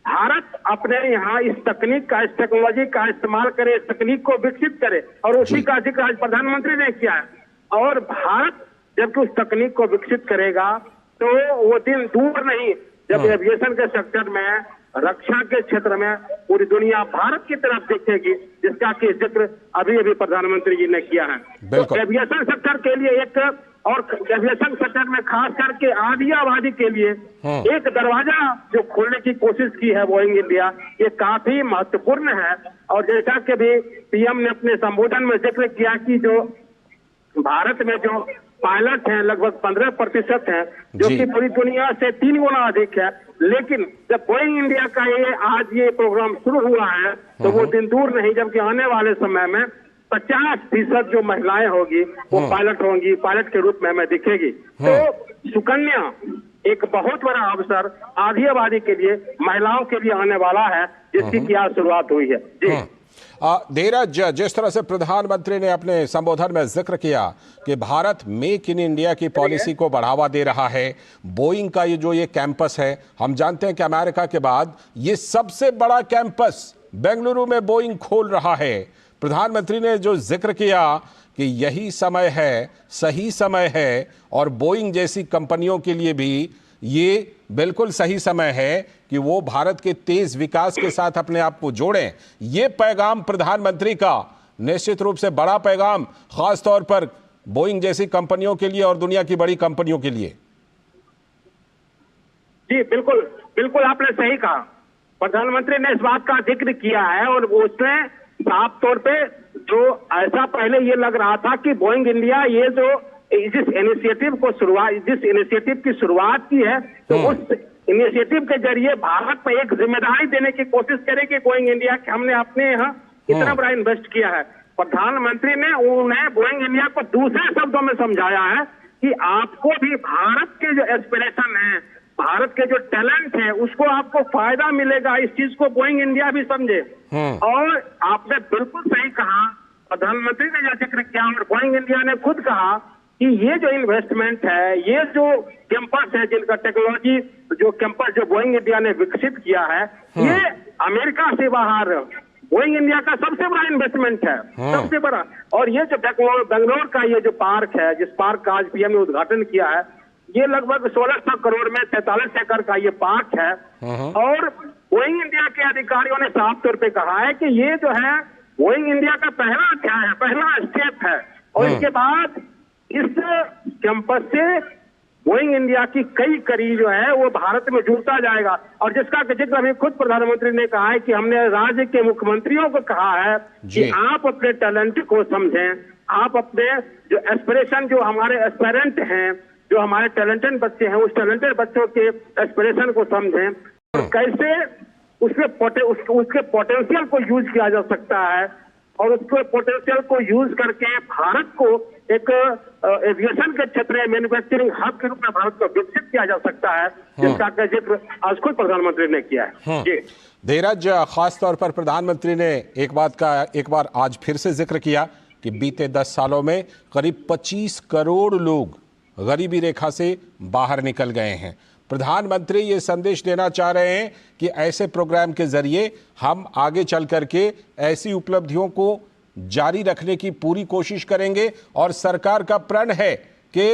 भारत अपने यहाँ इस तकनीक का, इस टेक्नोलॉजी का इस्तेमाल करे, इस तकनीक को विकसित करे। और उसी का जिक्र आज प्रधानमंत्री ने किया है। और भारत जबकि उस तकनीक को विकसित करेगा तो वो दिन दूर नहीं जब एविएशन के सेक्टर में, रक्षा के क्षेत्र में पूरी दुनिया भारत की तरफ देखेगी, जिसका कि जिक्र अभी प्रधानमंत्री जी ने किया है। तो एविएशन सेक्टर के लिए एक, और एविएशन सेक्टर में खास करके आधी आबादी के लिए एक दरवाजा जो खोलने की कोशिश की है बोइंग इंडिया, ये काफी महत्वपूर्ण है। और जैसा कि भी PM ने अपने संबोधन में जिक्र किया कि जो भारत में जो पायलट हैं लगभग 15% हैं, जो कि पूरी दुनिया से 3 गुना अधिक है। लेकिन जब बोइंग इंडिया का आज ये प्रोग्राम शुरू हुआ है तो वो दिन दूर नहीं, जबकि आने वाले समय में 50% जो महिलाएं होगी वो पायलट होंगी, पायलट के रूप में हमें दिखेगी। तो सुकन्या एक बहुत बड़ा अवसर आधी आबादी के लिए, महिलाओं के लिए आने वाला है, जिसकी की आज शुरुआत हुई है। जी धीरज, जिस तरह से प्रधानमंत्री ने अपने संबोधन में जिक्र किया कि भारत मेक इन इंडिया की पॉलिसी को बढ़ावा दे रहा है, बोइंग का ये कैंपस है, हम जानते हैं कि अमेरिका के बाद ये सबसे बड़ा कैंपस बेंगलुरु में बोइंग खोल रहा है। प्रधानमंत्री ने जो जिक्र किया कि यही समय है, सही समय है, और बोइंग जैसी कंपनियों के लिए भी ये बिल्कुल सही समय है कि वो भारत के तेज विकास के साथ अपने आप को जोड़ें। ये पैगाम प्रधानमंत्री का निश्चित रूप से बड़ा पैगाम, खास तौर पर बोइंग जैसी कंपनियों के लिए और दुनिया की बड़ी कंपनियों के लिए। जी बिल्कुल बिल्कुल, आपने सही कहा। प्रधानमंत्री ने इस बात का जिक्र किया है और उसने साफ तौर पे, जो ऐसा पहले ये लग रहा था कि बोइंग इंडिया ये जो जिस इनिशिएटिव की शुरुआत की है, तो उस इनिशिएटिव के जरिए भारत में एक जिम्मेदारी देने की कोशिश करेगी बोइंग इंडिया कि हमने अपने यहाँ कितना बड़ा इन्वेस्ट किया है। प्रधानमंत्री ने उन्हें बोइंग इंडिया को दूसरे शब्दों में समझाया है कि आपको भी भारत के जो एस्पिरेशन है, भारत के जो टैलेंट है, उसको आपको फायदा मिलेगा। इस चीज को बोइंग इंडिया भी समझे। और आपने बिल्कुल सही कहा, प्रधानमंत्री ने यह जिक्र किया और बोइंग इंडिया ने खुद कहा कि ये जो इन्वेस्टमेंट है, ये जो कैंपस है, जिनका टेक्नोलॉजी जो कैंपस जो बोइंग इंडिया ने विकसित किया है, ये अमेरिका से बाहर बोइंग इंडिया का सबसे बड़ा इन्वेस्टमेंट है, सबसे बड़ा। और ये जो बेंगलोर का ये जो पार्क है, जिस पार्क का आज PM ने उद्घाटन किया है, ये लगभग 1600 करोड़ में 43 एकड़ का ये पार्क है। और बोइंग इंडिया के अधिकारियों ने साफ तौर पे कहा है कि ये जो है बोइंग इंडिया का पहला अध्याय है, पहला स्टेप है। और इसके बाद इस कैंपस से बोइंग इंडिया की कई कड़ी जो है वो भारत में जुड़ता जाएगा। और जिसका जिक्र अभी खुद प्रधानमंत्री ने कहा है कि हमने राज्य के मुख्यमंत्रियों को कहा है कि आप अपने टैलेंट को समझें, आप अपने जो एस्पिरेशन, जो हमारे एस्पिरेंट हैं, जो हमारे टैलेंटेड बच्चे हैं, उस टैलेंटेड बच्चों के एस्पिरेशन को समझें और कैसे उसके पोटेंशियल को यूज किया जा सकता है और उसके पोटेंशियल को यूज करके भारत को एक एविएशन के क्षेत्र में मैन्युफैक्चरिंग हब के रूप में भारत को विकसित किया जा सकता है, जिसका जिक्र आज खुद प्रधानमंत्री ने किया है। जी धीरज, खास तौर पर प्रधानमंत्री ने एक बार आज फिर से जिक्र किया कि बीते 10 सालों में करीब 25 करोड़ लोग गरीबी रेखा से बाहर निकल गए हैं। प्रधानमंत्री ये संदेश देना चाह रहे हैं कि ऐसे प्रोग्राम के जरिए हम आगे चल करके ऐसी उपलब्धियों को जारी रखने की पूरी कोशिश करेंगे और सरकार का प्रण है कि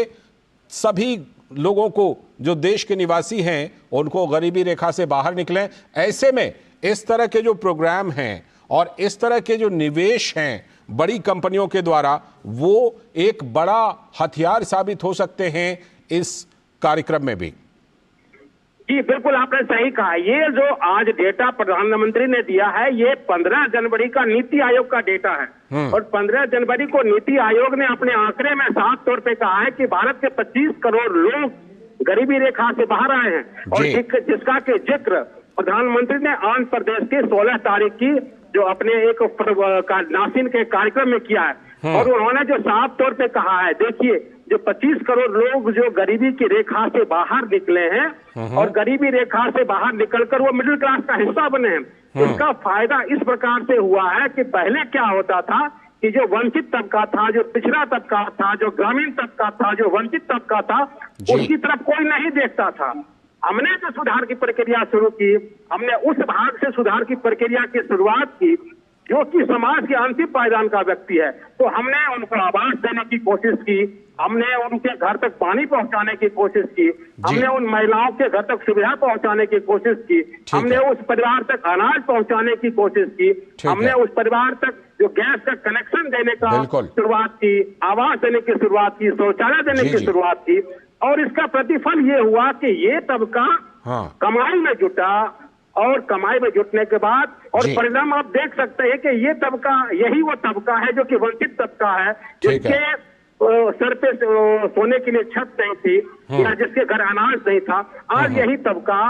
सभी लोगों को, जो देश के निवासी हैं, उनको गरीबी रेखा से बाहर निकलें। ऐसे में इस तरह के जो प्रोग्राम हैं और इस तरह के जो निवेश हैं बड़ी कंपनियों के द्वारा, वो एक बड़ा हथियार साबित हो सकते हैं इस कार्यक्रम में भी। जी बिल्कुल, आपने सही कहा। ये जो आज डेटा प्रधानमंत्री ने दिया है, ये 15 जनवरी का नीति आयोग का डेटा है। और 15 जनवरी को नीति आयोग ने अपने आंकड़े में साफ तौर पे कहा है कि भारत के 25 करोड़ लोग गरीबी रेखा से बाहर आए हैं। और जिसका के जिक्र प्रधानमंत्री ने आंध्र प्रदेश के 16 तारीख की जो अपने एक नासिन के कार्यक्रम में किया है। और उन्होंने जो साफ तौर पे कहा है, देखिए जो 25 करोड़ लोग जो गरीबी की रेखा से बाहर निकले हैं और गरीबी रेखा से बाहर निकलकर वो मिडिल क्लास का हिस्सा बने हैं, इसका फायदा इस प्रकार से हुआ है कि पहले क्या होता था कि जो वंचित तबका था, जो पिछड़ा तबका था, जो ग्रामीण तबका था, जो वंचित तबका था, उसकी तरफ कोई नहीं देखता था। हमने जो सुधार की प्रक्रिया शुरू की, हमने उस भाग से सुधार की प्रक्रिया की शुरुआत की जो कि समाज के अंतिम पायदान का व्यक्ति है। तो हमने उनको आवास देने की कोशिश की, हमने उनके घर तक पानी पहुंचाने की कोशिश की, हमने उन महिलाओं के घर तक सुविधा पहुंचाने की कोशिश की, हमने उस परिवार तक अनाज पहुंचाने की कोशिश की, हमने उस परिवार तक जो गैस का कनेक्शन देने का शुरुआत की, आवास देने की शुरुआत की, शौचालय देने की शुरुआत की। और इसका प्रतिफल ये हुआ कि ये तबका कमाई में जुटा और कमाई में जुटने के बाद और परिणाम आप देख सकते हैं कि ये तबका, यही वो तबका है जो कि वंचित तबका है, जिसके सर पे सोने के लिए छत नहीं थी या जिसके घर अनाज नहीं था। आज यही तबका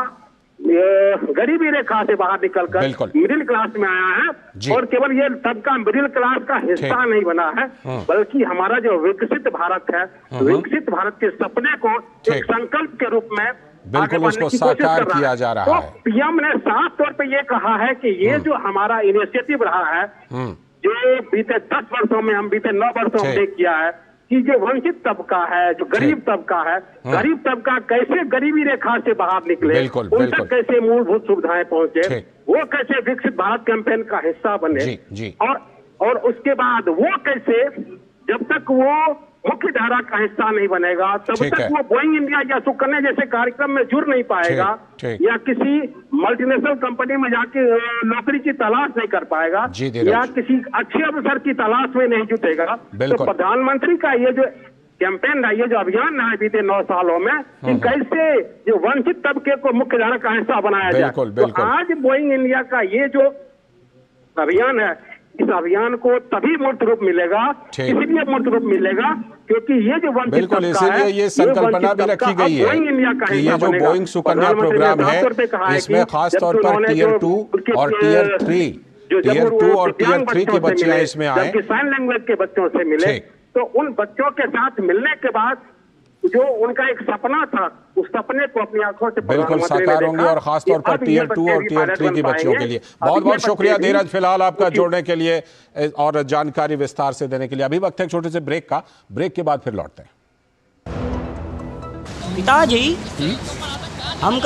गरीबी रेखा से बाहर निकलकर मिडिल क्लास में आया है। और केवल ये तबका मिडिल क्लास का हिस्सा नहीं बना है, बल्कि हमारा जो विकसित भारत है, विकसित भारत के सपने को एक संकल्प के रूप में बिल्कुल उसको साकार किया जा रहा है। तो पीएम ने साफ तौर पे ये कहा है कि ये जो हमारा इनिशिएटिव रहा है, जो बीते 10 वर्षों में हम बीते 9 वर्षों में किया है कि जो वंचित तबका है, जो गरीब तबका है, गरीब तबका कैसे गरीबी रेखा से बाहर निकले, उन तक कैसे मूलभूत सुविधाएं पहुंचे, वो कैसे विकसित भारत कैंपेन का हिस्सा बने। और उसके बाद वो कैसे, जब तक वो मुख्य धारा का हिस्सा नहीं बनेगा, तब तक वो बोइंग इंडिया या सुकन्या जैसे कार्यक्रम में जुड़ नहीं पाएगा या किसी मल्टीनेशनल कंपनी में जाके नौकरी की तलाश नहीं कर पाएगा या किसी अच्छे अवसर की तलाश में नहीं जुटेगा। तो प्रधानमंत्री का ये जो कैंपेन है, ये जो अभियान है बीते 9 सालों में, कि कैसे जो वंचित तबके को मुख्य धारा का हिस्सा बनाया जाए। तो आज बोइंग इंडिया का ये जो अभियान है, इस अभियान को तभी मूर्त रूप मिलेगा, इसलिए मूर्त रूप मिलेगा क्योंकि ये जो वंचित बिल्कुल, इसीलिए ये संकल्पना भी रखी गई है कि ये जो बोइंग सुकन्या प्रोग्राम है, इसमें खास तौर पर टियर 2 और टियर 3 के बच्चे इसमें आए, साइन लैंग्वेज के बच्चों से मिले। तो उन बच्चों के साथ मिलने के बाद जो उनका एक सपना था, उस सपने को अपनी आंखों से बिल्कुल साकार होंगे और खास तौर पर टियर 2 और टियर 3 की बच्चियों के लिए। बहुत बहुत शुक्रिया धीरज फिलहाल आपका जोड़ने के लिए और जानकारी विस्तार से देने के लिए। अभी वक्त है छोटे से ब्रेक का, ब्रेक के बाद फिर लौटते हैं। पिताजी हम